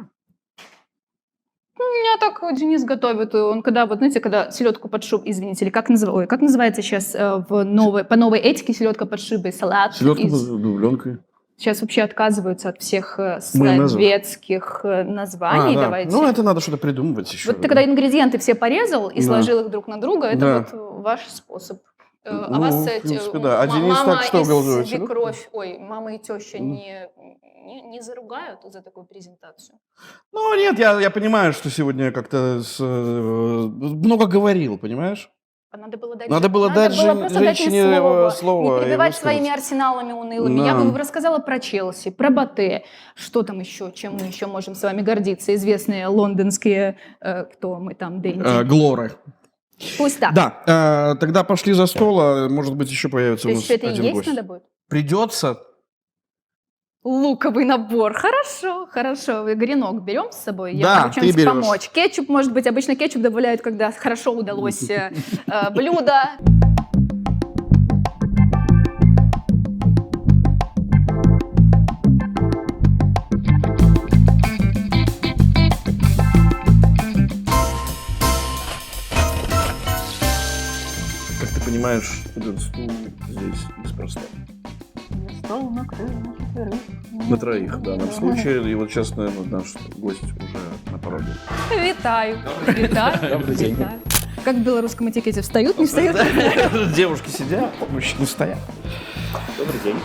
У меня так Денис готовит. Он когда, вот знаете, когда селедку под шубой, извините, или как называется сейчас по новой этике селедка под шубой, салат? Селедка с дубленкой. Сейчас вообще отказываются от всех Майонеза. советских названий. Да. Давайте. Ну, это надо что-то придумывать еще. Вот ты когда ингредиенты все порезал и Да. сложил их друг на друга, это Да. вот ваш способ. А Ну, вас в принципе, да. А Денис мама так что и голодует? свекровь, мама и теща не заругают за такую презентацию? Ну, нет, я понимаю, что сегодня я как-то много говорил, понимаешь? Надо было дать, Надо было дать просто дать женщине мне слово не и прибивать высказаться. своими арсеналами унылыми. Да. Я бы рассказала про Челси, про Батэ, что там еще, чем мы еще можем с вами гордиться. Известные лондонские, кто мы там, Дэнди. Глоры. Пусть так. Да, тогда пошли за стол, а может быть еще появится То у есть нас все это и один есть гость. надо будет? Придется. Луковый набор. Хорошо. Гренок берем с собой? Да, Я могу ты чем-нибудь берешь. помочь. Кетчуп, может быть, обычно кетчуп добавляют, когда хорошо удалось блюдо. Как ты понимаешь, этот стул здесь неспроста. Стол накрыл на четверых. На троих, в данном случае. И вот сейчас, наверное, наш гость уже на пороге. Витаю. Добрый день. Как в белорусском этикете встают, не встают? Девушки сидят, мужчины стоят. Добрый день.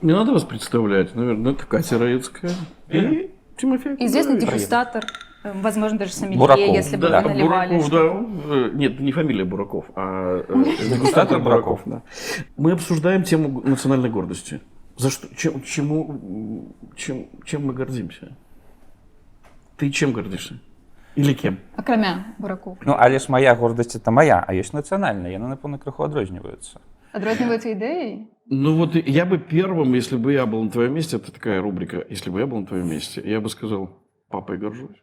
Не надо вас представлять. Наверное, это Катя Раецкая и Тимофей. Известный Кузьмич. дегустатор, возможно, даже сомелье, Бураков. если бы Да, вы наливали. Бураков, да. Нет, не фамилия Бураков, а дегустатор Бураков. Да. Мы обсуждаем тему национальной гордости. За что? Чем мы гордимся? Ты чем гордишься? Или кем? Окромя Бураков. Ну, але ж моя гордость это моя, а есть национальная. Яны, напевно, крыху адрозніваюцца. Адрозниваются идеи? Ну вот я бы первым, если бы я был на твоем месте, это такая рубрика, если бы я был на твоем месте, я бы сказал, папой горжусь.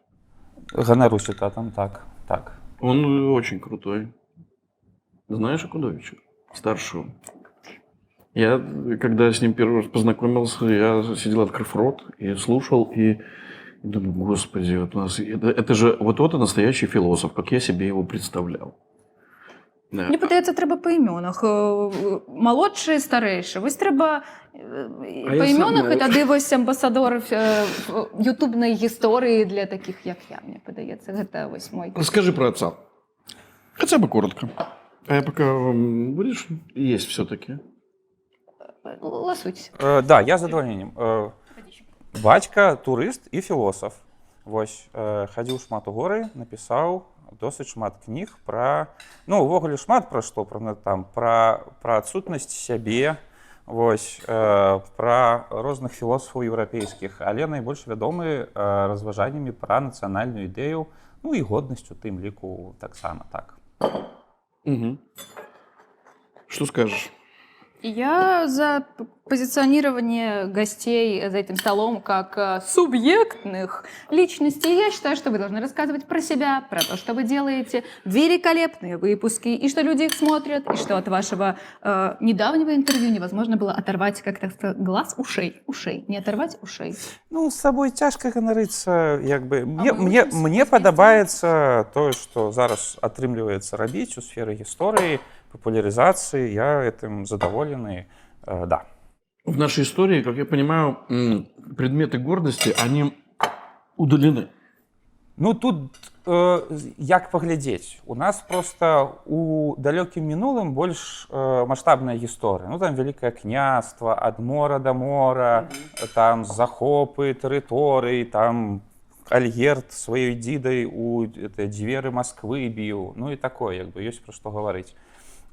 Ганаруся татам, так. Он очень крутой. Знаешь Акудовича? Старшего. Я, когда с ним первый раз познакомился, я сидел, открыв рот, и слушал, и думаю, господи, вот у нас это же вот это настоящий философ, как я себе его представлял. Да. Мені подається, треба по іменах. Молодший, старейший. Ось треба по я сам іменах, молодший. і тоді ось амбасадор ютубної історії для таких, як я, мені подається. Це ось мой. Расскажи про отца. Хотя бы коротко. А я пока будешь есть все-таки? Ласуйтесь. Да, я з задавальненнем. Бацька турыст і філосаф. Вось хадзіў шмат у горы, напісаў досыць шмат кніг пра, ну, увогуле шмат пра што, пра адсутнасць сябе, вось, пра розных філосафаў еўрапейскіх, але найбольш вядомы разважаннямі пра нацыянальную ідэю, ну і годнасць у тым ліку таксама так. Угу. Что скажешь? Я за позиционирование гостей за этим столом как субъектных личностей. Я считаю, что вы должны рассказывать про себя, про то, что вы делаете. Великолепные выпуски, и что люди их смотрят, и что от вашего недавнего интервью невозможно было оторвать как-то глаз ушей. Не оторвать ушей. Ну, з сабой цяжка ганарыцца, як бы. Мне падабаецца тое, што зараз атрымліваецца рабіць у сферы гісторыі, популяризации, я этим задоволенный, да. В нашей истории, как я понимаю, предметы гордости, они удалены. Ну, тут як паглядзець. У нас просто у далёкім мінулым больш маштабная гісторыя. Ну, там Вялікае княства, ад мора да мора, там захопы тэрыторый, там Альгерд сваёй дзідай у дзверы Масквы біў, ну і такое, як бы, ёсць пра што гаварыць.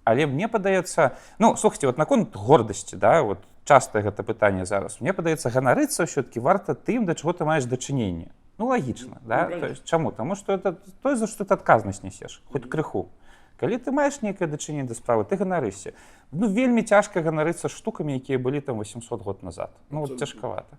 Але мне падаецца, ну, слухайте, вот наконт гордасці, да, вот частае гэта пытанне зараз. Мне падаецца, ганарыцца ўсё-таки варта тым, да чаго ты маеш дачыненне. Ну, лагічна, да? То есть, чаму? Таму што это тое, за што ты адказнасць несеш, хоць крыху. Калі ты маеш нейкае дачыненне да справы, ты ганарыся. Ну, вельмі цяжка ганарыцца штукамі, якія былі там 800 год назад. Ну, вот цяжкавата.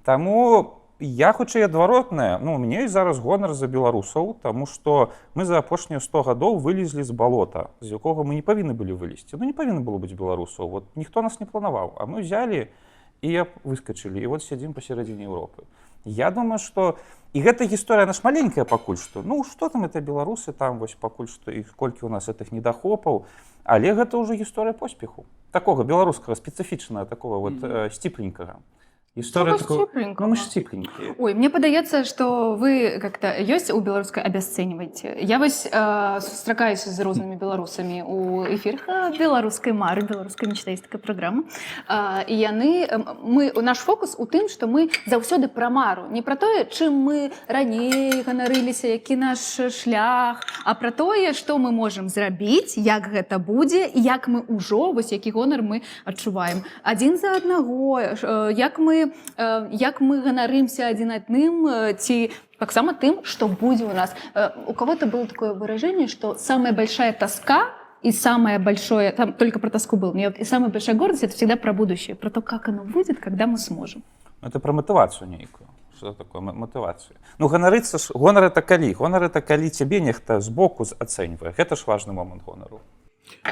Таму я хутчэй адваротная, ну, у мяне і зараз гонар за беларусаў, таму што мы за апошнія 100 гадоў вылезлі з балота, з якога мы не павінны былі вылезці. Ну, не павінна было быць беларусаў. Вот ніхто нас не планаваў, а мы ўзялі і выскачылі, і вот сядзім пасярэдзіне Еўропы. Я думаю, што і гэта гісторыя наш маленькая пакуль што. Ну, што там это беларусы, там вось пакуль што іх колькі ў нас гэтых недахопаў, але гэта ўжо гісторыя поспеху. Такога беларускага, спецыфічнага, такого вот сціпленькага. История такого... Ну, мы же степленькие. Ой, мне падаецца, што вы как-то ёсць у беларускай абясцэньваеце. Я вось сустракаюся з рознымі беларусамі у эфірах беларускай мары, беларускай мечта, есть такая праграма. І яны, наш фокус у тым, што мы заўсёды пра мару. Не пра тое, чым мы раней ганарыліся, які наш шлях, а пра тое, што мы можам зрабіць, як гэта будзе, і як мы ўжо, вось які гонар мы адчуваем. Адзін за аднаго, як мы ганарымся адзін адным, ці таксама тым, што будзе у нас. У кого-то было такое выражение, что самая большая тоска и самое большое, там только про тоску было, и самая большая гордость — это всегда про будущее, про то, как оно будет, когда мы сможем. Это про мотивацию некую. Что такое мотивация? Ну, ганарыцца ж, гонар это калі? Гонар это калі цябе нехта збоку ацэньвае. Гэта ж важны момант гонару.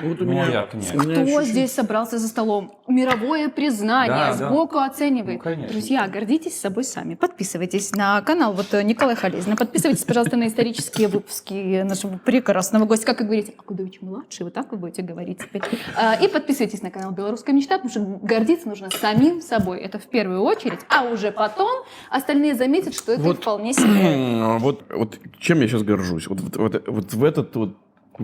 Вот у меня, Кто здесь собрался за столом? Мировое признание, сбоку оценивает. Ну, друзья, гордитесь собой сами. Подписывайтесь на канал вот Николая Халезина. Подписывайтесь, пожалуйста, на исторические выпуски нашего прекрасного гостя. Как вы говорите, Акудович-младший, вот так вы будете говорить теперь. И подписывайтесь на канал «Белорусская мечта», потому что гордиться нужно самим собой. Это в первую очередь. А уже потом остальные заметят, что это вот, вполне себе. Вот чем я сейчас горжусь? Вот в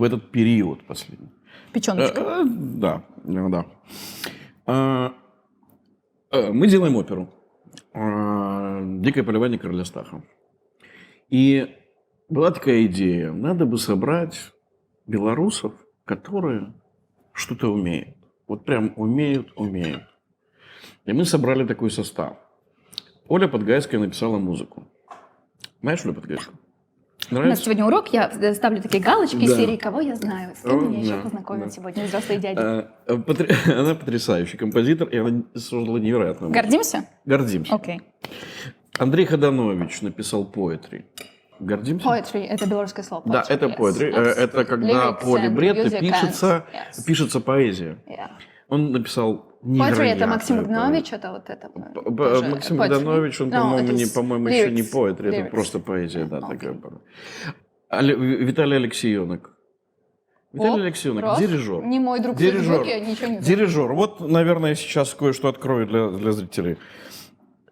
этот период последний. Печёночка. Да. Мы делаем оперу «Дикое полевание короля Стаха». И была такая идея. Надо бы собрать белорусов, которые что-то умеют. Вот прям умеют. И мы собрали такой состав. Оля Подгайская написала музыку. Знаешь Олю Подгайскую? Нравится? У нас сегодня урок, я ставлю такие галочки из серии «Кого я знаю?». С кем меня еще познакомил сегодня взрослые дяди. Она потрясающий композитор, и она создала невероятную музыку. Гордимся? Гордимся. Окей. Андрей Ходанович написал poetry. Гордимся? Poetry — это белорусское слово. Да, это poetry. Это когда по либретто пишется поэзия. Он написал Poetry — это Максим Богданович, это вот это. Максим Богданович, он, по-моему, еще не poetry, это просто поэзия, да, такая. Виталий Алексеенок. Виталий Алексеенок, дирижер. Не мой друг в Фейсбуке, ничего не знаю. Дирижер. Вот, наверное, сейчас кое-что открою для зрителей.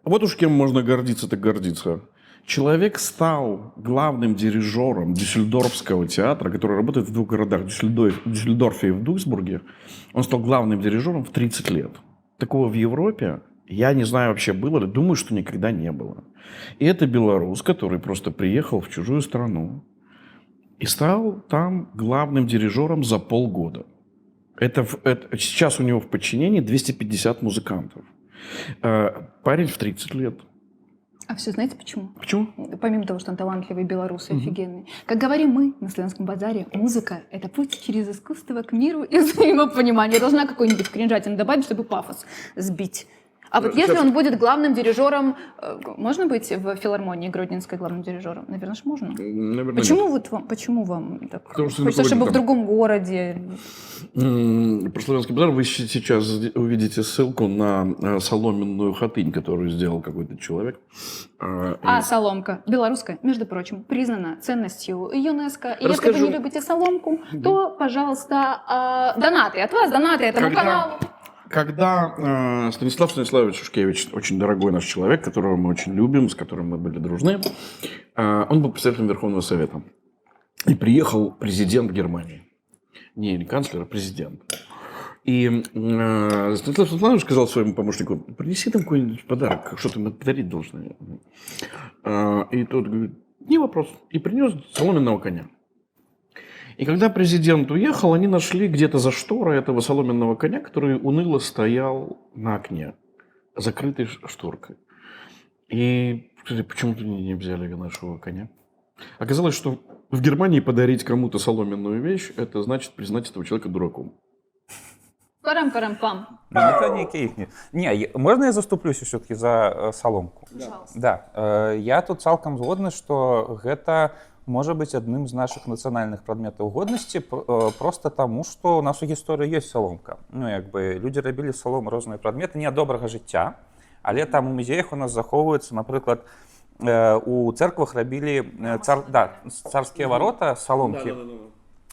Вот уж кем можно гордиться, так гордиться. Человек стал главным дирижером Дюссельдорфского театра, который работает в 2 городах, в Дюссельдорфе и в Дуйсбурге. Он стал главным дирижером в 30 лет. Такого в Европе, я не знаю, вообще было ли, думаю, что никогда не было. И это белорус, который просто приехал в чужую страну и стал там главным дирижером за полгода. Сейчас у него в подчинении 250 музыкантов. Парень в 30 лет. А все знаете почему? Почему? Помимо того, что он талантливый белорус и офигенный. Как говорим мы на Славянском базаре, музыка — это путь через искусство к миру и взаимопониманию. Я должна какой-нибудь кринжатин добавить, чтобы пафос сбить. А вот если он будет главным дирижером, можно быть в филармонии Гродненской главным дирижером? Наверное, же можно. Наверное, Почему вам так Потому что хочется, чтобы там в другом городе? Про Славянский базар вы сейчас увидите ссылку на соломенную хатынь, которую сделал какой-то человек. Соломка, белорусская, между прочим, признана ценностью ЮНЕСКО. И Расскажу. если вы не любите соломку, то, пожалуйста, донаты от вас, донаты этому каналу. Когда Станислав Станиславович Шушкевич, очень дорогой наш человек, которого мы очень любим, с которым мы были дружны, он был председателем Верховного Совета. И приехал президент Германии. Не канцлер, а президент. И Станислав Станиславович сказал своему помощнику: принеси там какой-нибудь подарок, что-то мы подарить должны. И тот говорит: не вопрос. И принес соломенного коня. И когда президент уехал, они нашли где-то за шторой этого соломенного коня, который уныло стоял на окне, закрытой шторкой. И сказали: почему ты не взяли нашего коня? Оказалось, что в Германии подарить кому-то соломенную вещь — это значит признать этого человека дураком. Парам-парам-пам. Ну, это некие их. Не, можно я заступлюсь все-таки за соломку? Пожалуйста. Да. Я тут цалкам згодны, што гэта можа быць адным з нашых нацыянальных прадметаў годнасці просто таму, што у нас у гісторыі ёсць соломка. Ну, як бы людзі рабілі салом розныя прадметы не ад добрага жыцця, але там у музеях у нас захоўваюцца, напрыклад, у церквах рабілі царскія варота саломкі.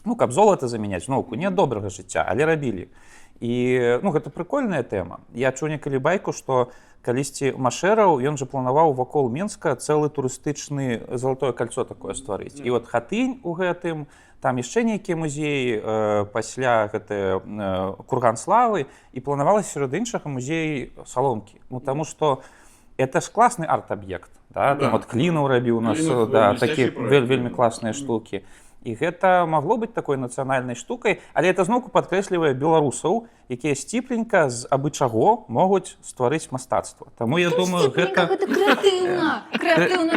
Ну, каб золата замяняць, ноўку, не ад добрага жыцця, але рабілі. І гэта прыкольная тэма. Я чуў некалі байку, што калісьці Машэраў, ён жа планаваў вакол Менска цэлы турыстычны залатое кольцо такое стварыць. І от хатынь у гэтым, там яшчэ нейкія музеі, пасля гэты курган славы, і планавалася сярод іншага музей саломкі. Ну, таму што это ж класны арт-аб'ект. Да? Там от Клінаў рабіў у нас такія вельмі класныя штукі. І гэта магло быць такой нацыянальнай штукай, але это зноўку падкрэслівае беларусаў, якія сціпленька з абы чаго могуць стварыць мастацтва. Таму я думаю, гэта крэатыўна. Крэатыўна.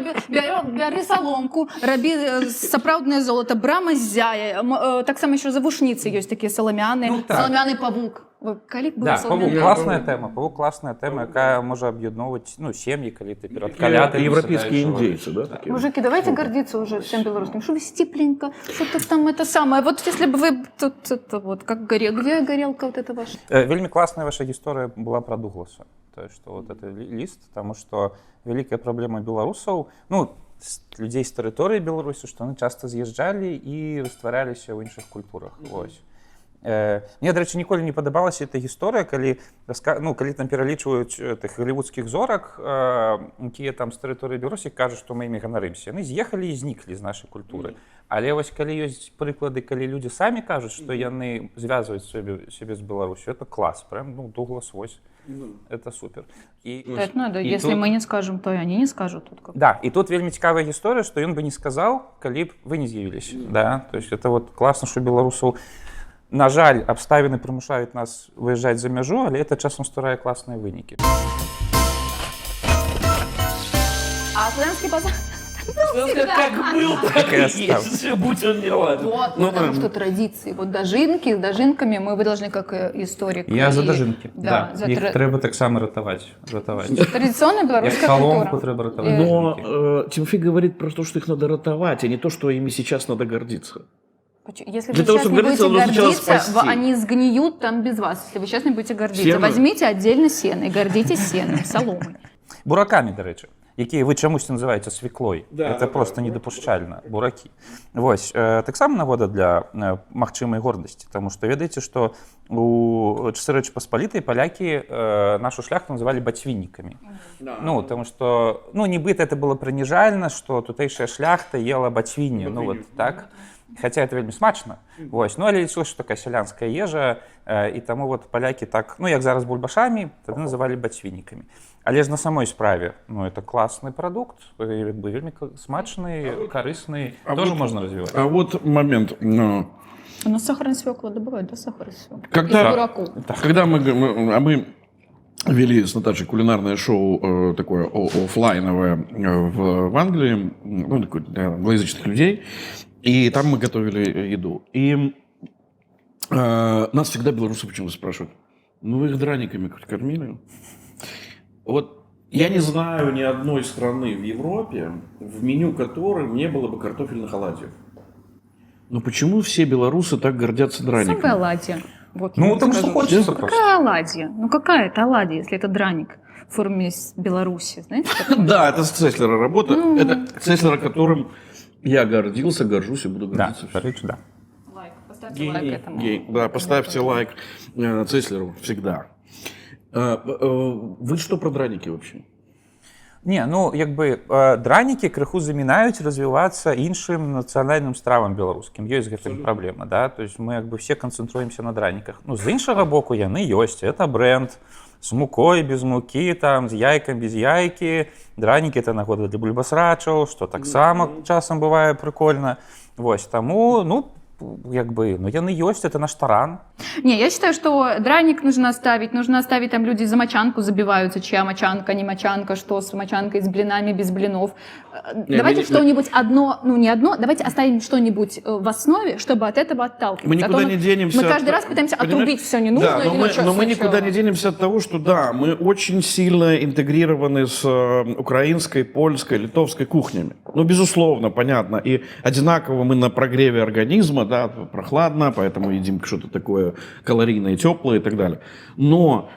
Бяры саломку, рабі сапраўднае золата, брама ззяе. Таксама яшчэ завушніцы ёсць такія саламяныя. Саламяны павук. Калі б павук класная тэма. Павук класная тэма, якая можа аб'ядноўваць сем'і, калі ты перад калядамі. Европейские индейцы, да? Такие? Мужики, давайте гордиться уже всем белорусским. Что вы степленько, что-то там это самое. Вот если бы вы тут, это вот, как где горелка вот эта ваша? Вельмі класная ваша гісторыя была пра Дугласа. То есть, что вот это ліст, таму што вялікая праблема беларусаў, людзей з тэрыторыі Беларусі, што яны часта з'язджалі і ствараліся ў іншых культурах. Вось. Мне, дарэчы, ніколі не падабалася эта гісторыя, калі там пералічваюць тых галівудскіх зорак, якія там з тэрыторыі Беларусі кажуць, што мы імі ганарымся. Яны з'ехалі і зніклі з нашай культуры. Але вось калі ёсць прыклады, калі людзі самі кажуць, што яны звязваюць сябе з Беларусю, это клас. Прям, Дуглас, вось. Это супер. Это надо. Если мы не скажем, то и они не скажут. Да, і тут вельмі цікавая гісторыя, што ён бы не сказаў, калі б вы не з'явіліся. Да? То есть это вот класна, што беларусаў, на жаль, абставіны прымушаюць нас выязджаць за мяжу, але это часам стварае класныя вынікі. А Славянский базар? Как был, так и есть. Будь он не ладен. Вот, потому что традиции. Вот дожинками вы должны, как историк. Я за дожинки. Да. Их трэба таксама ратаваць. Традиционная белорусская соломку культура. трэба ратаваць. Но Тимофей говорит про то, что их надо ратовать, а не то, что ими сейчас надо гордиться. Если вы сейчас не будете гордиться, они сгниют там без вас. Если вы сейчас не будете гордиться, возьмите отдельно сено и гордитесь сеном, соломой. Бураками, до речі. якія вы чамусьці называеце свеклой. Да, это просто недапушчальна, буракі. Вось, таксама нагода для магчымай гордасці, таму што ведаеце, што у Рэчы Паспалітай палякі нашу шляхту называлі бацьвіннікамі. Ну, таму што, ну, нібыта это было прыніжальна, што тутэйшая шляхта ела бацьвінне, ну, вот так. Хаця это вельмі смачна. Вось, ну, але лічылася, што такая сялянская ежа, і таму вот палякі так, ну, як зараз бульбашамі, тады называлі бацьвінікамі. Але ж на самой справе, ну, это классный продукт, вельмі смачный, корыстный, тоже можно развивать. А вот момент. У нас сахарная свекла добывают, да, сахарную свеклу? Когда, Из бураку. когда мы вели с Наташей кулинарное шоу такое оффлайновое в Англии, ну, такое для англоязычных людей, и там мы готовили еду. И нас всегда белорусы почему-то спрашивают: ну вы их драниками кормили? Вот я не знаю ни одной страны в Европе, в меню которой не было бы картофельных оладьев. Но почему все белорусы так гордятся драниками? Самая оладья. Вот, Ну, я потому скажу. что хочется просто. Какая оладья? Ну, какая это оладья, если это драник в форме Беларуси, знаете? такой? Да, это с Цеслера работа. Это Цеслера, которым я гордился, горжусь и буду Да, гордиться. Рэч, да. Лайк, поставьте лайк этому. Да, поставьте лайк Цеслеру всегда. Вы что про драники вообще? Не, ну, як бы дранікі крыху замінаюць развівацца іншым нацыянальным стравам беларускім. Ёсць гэтым праблема, да? То есть мы як бы все канцэнтруемся на драніках. Ну, з іншага боку яны ёсць. Это бренд з мукой, без мукі, там, з яйкам, без яйкі. Дранікі — это нагода для бульбасрачаў, што таксама часам бывае прыкольна. Вось, таму, ну, як бы, ну, яны ёсць, это наш таран. Не, я считаю, что драник нужно оставить, там люди за мочанку забиваются, чья мочанка, не мочанка, что с мочанкой, с блинами, без блинов. Давайте что-нибудь одно, ну не одно, давайте оставим что-нибудь в основе, чтобы от этого отталкиваться. Мы никуда не денемся. Мы каждый раз пытаемся отрубить все ненужное. Да, или но мы никуда не денемся от того, что да, мы очень сильно интегрированы с украинской, польской, литовской кухнями. Ну, безусловно, понятно. И одинаково мы на прогреве организма, да, прохладно, поэтому едим что-то такое калорийное, теплое и так далее. Но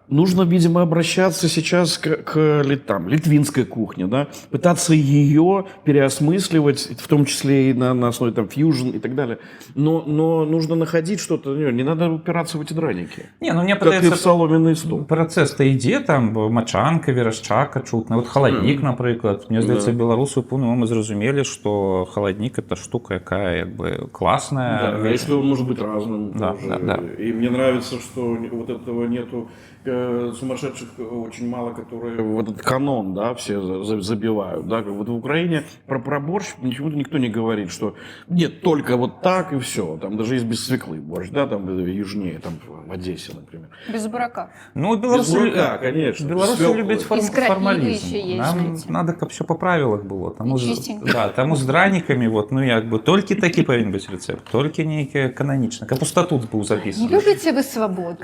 нужно, видимо, обращаться сейчас к литвинской кухне, да, пытаться ее переосмысливать, в том числе и на основе там фьюжн и так далее. Но нужно находить что-то, не надо упираться в эти драники. Не, ну, мне как и падаецца, в соломенный стол. Працэс-то ідзе, там мачанка, верашчака чутна. Вот халаднік, напрыклад. Мне здаецца, беларусы мы зразумелі, што халаднік — это штука, якая як бы классная. Да, если он может быть разным. Да, тоже. да. И мне нравится, что вот этого нету сумасшедших очень мало, которые вот этот канон, да, все забивают, да, как вот в Украине про борщ почему-то никто не говорит, что нет, только вот так и все, там даже есть без свеклы борщ, да, там южнее, там в Одессе, например. Без бурака. Ну, Без бурака, конечно. Беларусы Свёклы. любят Из крапивы формализм. еще есть, Нам знаете. надо, каб все по правилах было. Таму, чистенько. да, таму з дранікамі, вот, ну, як бы, толькі такі павінен быць рэцэпт, толькі нейкі кананічны. Каб у статут быў Не запісаны. любите вы свободу?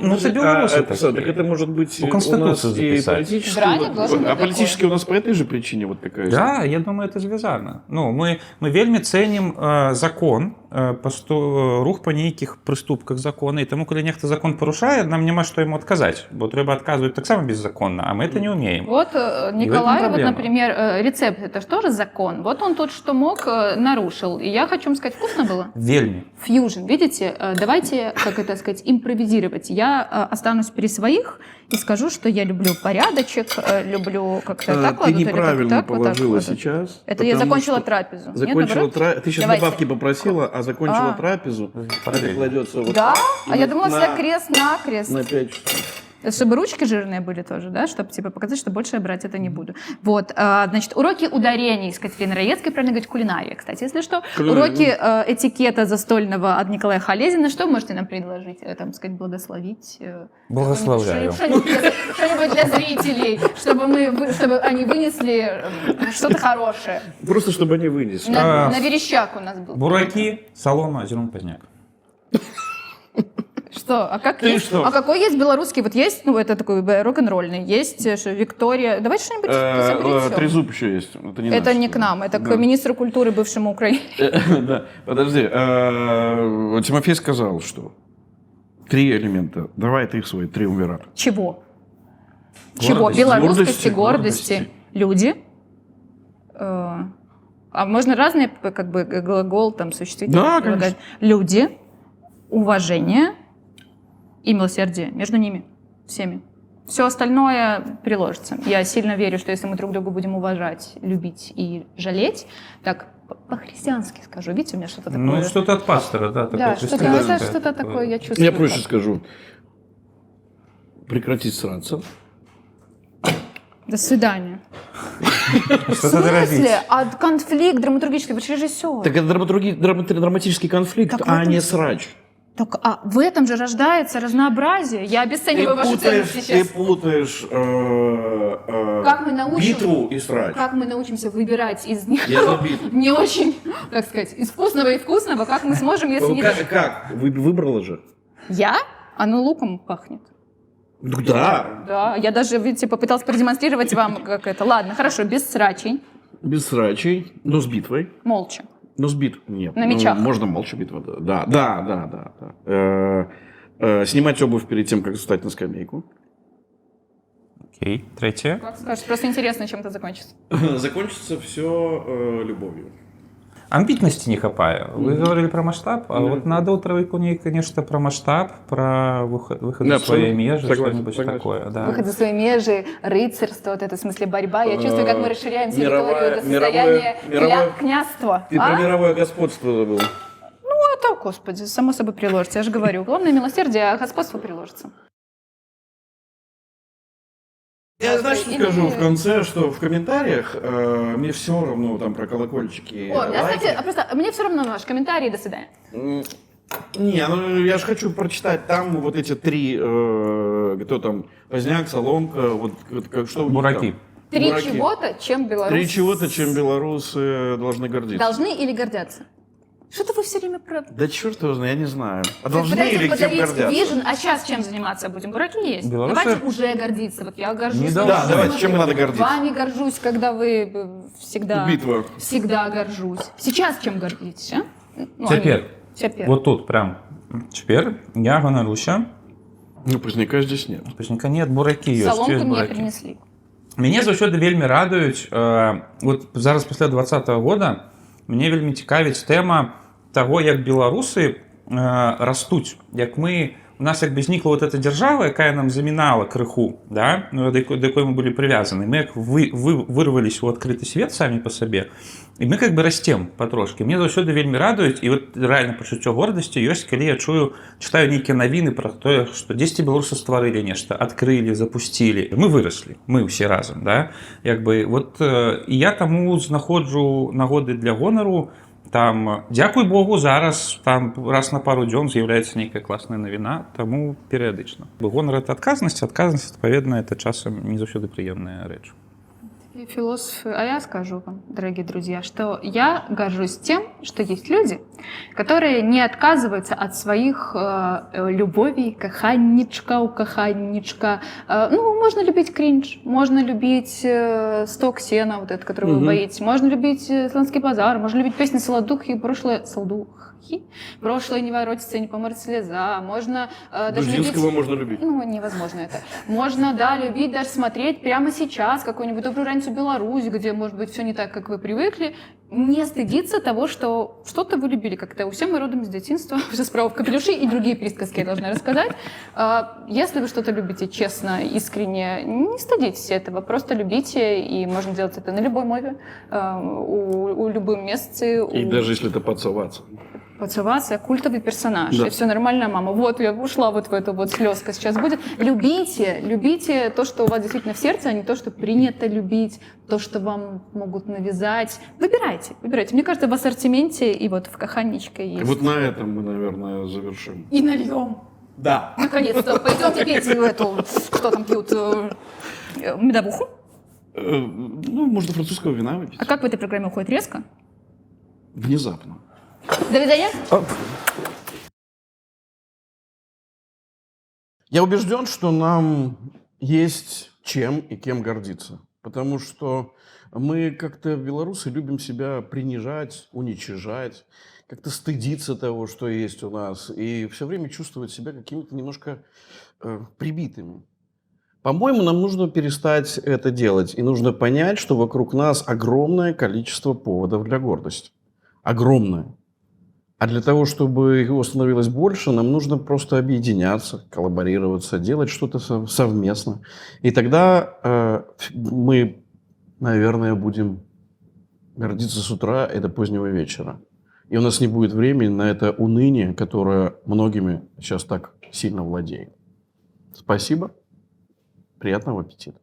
Ну, це беларусы Так такие. это может быть У Конституции у нас и записать. политически, Драник должен быть а такой. политически у нас по этой же причине вот такая история. Да, я думаю, это звязано. Ну, мы вельмі цэнім закон, рух па нейкіх прыступках закона, і таму, калі нехта закон парушае, нам няма што яму адказаць, бо трэба адказваць таксама беззаконна, а мы это не умеем. Вот Николай, вот, проблема. например, рецепт, это же тоже закон. Вот он тут что мог, нарушил. И я хочу вам сказать, вкусно было? Вельмі. Фьюжн, видите? Давайте, как это сказать, импровизировать. Я останусь при своих и скажу, что я люблю порядочек, люблю как-то так Ты кладут или как неправильно так, вот так положила кладут. сейчас. Это я потому закончила что трапезу. Нет, Закончила наоборот? Ты сейчас Давайте. добавки попросила, а закончила А. трапезу. Параллельно. Это кладется вот Да? А я на- думала, на- всегда крест-накрест. на 5 часов. Чтобы ручки жирные были тоже, да, чтобы типа показать, что больше я брать это не буду. Вот, значит, уроки ударений с Катериной Раецкой, правильно говорить, кулинария, кстати, если что. Кулинария. Уроки этикета застольного от Николая Халезина. Что вы можете нам предложить, там, сказать, благословить? Благословляю. Что-нибудь для зрителей, чтобы они вынесли что-то хорошее. Просто чтобы они вынесли. На верещак у нас был. Бураки, солома, зерун поздняк. Что? А как Ты есть? что? А какой есть белорусский? Вот есть, ну, это такой рок-н-ролльный, есть что, Виктория. Давайте что-нибудь изобретем. Трезуб еще есть. Это не, Это наш. не к нам, это Да. к министру культуры бывшему Украины. Да, подожди. Тимофей сказал, что 3 элемента. Давай ты их свой триумвират. Чего? Чего? Гордости. Белорусскости, Гордости. гордости. Люди. А можно разные, как бы, глагол, там, существительное. Да, прилагать. Люди, уважение и милосердие между ними, всеми. Все остальное приложится. Я сильно верю, что если мы друг друга будем уважать, любить и жалеть, так по-христиански скажу, видите, у меня что-то такое. Ну, что-то от пастора, да. Да, такое что-то, христианское. что-то такое я чувствую. Я проще скажу. Прекратить сраться. До свидания. В Что-то дорогить. смысле? А конфликт драматургический, вы же режиссер. Так это драматический конфликт, Так в а этом- не срач. Так, а в этом же рождается разнообразие. Я обесцениваю вашу ценность Ты сейчас. путаешь Как мы научим- битву и срач. Как мы научимся выбирать из них Я за битву. не очень, как сказать, из вкусного и вкусного, как мы сможем, если не... Как? Выбрала же. Я? Оно луком пахнет. Ну да. Да, я даже, видите, попыталась продемонстрировать вам, как это. Ладно, хорошо, без срачей, Без срачей, но с битвой. молча. Но с бит... Нет. На мечах. Ну, можно молча битва. Да. Снимать обувь перед тем, как встать на скамейку. Окей. Третье. Как скажешь, просто интересно, чем это закончится. Закончится все любовью. Амбітності не хапає. Ви говорили про масштаб, а от надо утравить у ней, конечно, про масштаб, про выход Да, в свои абсолютно. межи, Согласен, что-нибудь согласен. такое. Да. Выход за свои межи, рыцарство, вот это, в смысле, борьба. Я чувствую, как мы расширяем территорию до мировое- состояния мировое- княжества. Ты про мировое господство забыл. Это, господи, само собой приложится, я же говорю. Главное милосердие, а господство приложится. Я знаешь, что скажу в конце, что в комментариях мне все равно там про колокольчики. О, лайки. кстати, просто мне все равно на ваш комментарий, до свидания. Не, ну я же хочу прочитать там вот эти три, кто там, Поздняк, Соломка, вот что у них Бураки. там? Три Бураки. чего-то, чем белорусы Три чего-то, чем белорусы должны гордиться. должны или гордятся. Что-то вы все время про... Да черт его знает, я не знаю. А Вы должны пытаетесь или кем подарить гордятся? вижен, а сейчас чем заниматься будем? Бураки есть. Белорусы- Давайте уже гордиться. Вот я горжусь. Не вами. должны. Да, давайте, чем надо гордиться? Вами горжусь, когда вы всегда... Битва. Всегда горжусь. Сейчас чем гордитесь, а? Ну, Теперь. они. Теперь. Вот тут прям. Теперь я гоноруся. Ну, Поздняка здесь нет. Пачніка нет, буракі ёсць. Соломку ёсць мне буракі. принесли. Мяне заўсёды вельмі радуюць вот зараз пасля 2020 года мне вельмі цікавіць тэма таго, як беларусы растуць, як мы у нас як бы знікла вот эта дзяржава, якая нам замінала крыху, да, ну, да якой мы былі прывязаны, мы як вырвались у адкрыты свет самі па сабе, і мы как бы расцем патрошкі. Мне заўсёды вельмі радуюць, і вот рэальна пачуццё гордасці ёсць, калі я читаю нейкія навіны пра тое, што дзесьці беларусы стварылі нешта, адкрылі, запусцілі. Мы выраслі, мы ўсе разам, да, як бы вот і я таму знаходжу нагоды для гонару. Там, дзякуй Богу, зараз там раз на пару дзён з'яўляецца нейкая класная навіна, таму перыядычна. Гонар — это адказнасць, адпаведна, это часам не заўсёды прыемная рэч. Философы, а я скажу вам, дорогие друзья, что я горжусь тем, что есть люди, которые не отказываются от своих любовей, каханничка. Ну, можно любить кринж, можно любить сток сена, вот этот, который вы боитесь, можно любить Слонский базар, можно любить песни Солодухи, прошлое не воротится, не помрет слеза, можно даже Дужинского любить... можно любить. Ну, невозможно это. Можно, да, любить, даже смотреть прямо сейчас какую-нибудь «Добрую раницу Беларусь», где, может быть, все не так, как вы привыкли. Не стыдиться того, что что-то вы любили. Как-то у всех мы родом из детства, уже справа в капелюши и другие присказки я должна рассказать. Если вы что-то любите честно, искренне, не стыдитесь этого, просто любите, и можно делать это на любой мове, у любом месте. И даже если это поцеловаться. Поцеловаться, культовый персонаж, Да. и все нормально, мама. Вот я ушла вот в эту вот слезка сейчас будет. Любите то, что у вас действительно в сердце, а не то, что принято любить, то, что вам могут навязать. Выбирайте. Мне кажется, в ассортименте и вот в каханничке есть. Вот на этом мы, наверное, завершим. И нальем. Да. Наконец-то. Пойдемте пить эту, что там пьют, медовуху. Ну, можно французского вина выпить. А как в этой программе уходит резко? Внезапно. До свидания. Я убежден, что нам есть чем и кем гордиться. Потому что мы как-то, белорусы, любим себя принижать, уничижать, как-то стыдиться того, что есть у нас, и все время чувствовать себя какими-то немножко прибитыми. По-моему, нам нужно перестать это делать. И нужно понять, что вокруг нас огромное количество поводов для гордости. Огромное. А для того, чтобы его становилось больше, нам нужно просто объединяться, коллаборироваться, делать что-то совместно. И тогда мы, наверное, будем гордиться с утра и до позднего вечера. И у нас не будет времени на это уныние, которое многими сейчас так сильно владеет. Спасибо. Приятного аппетита.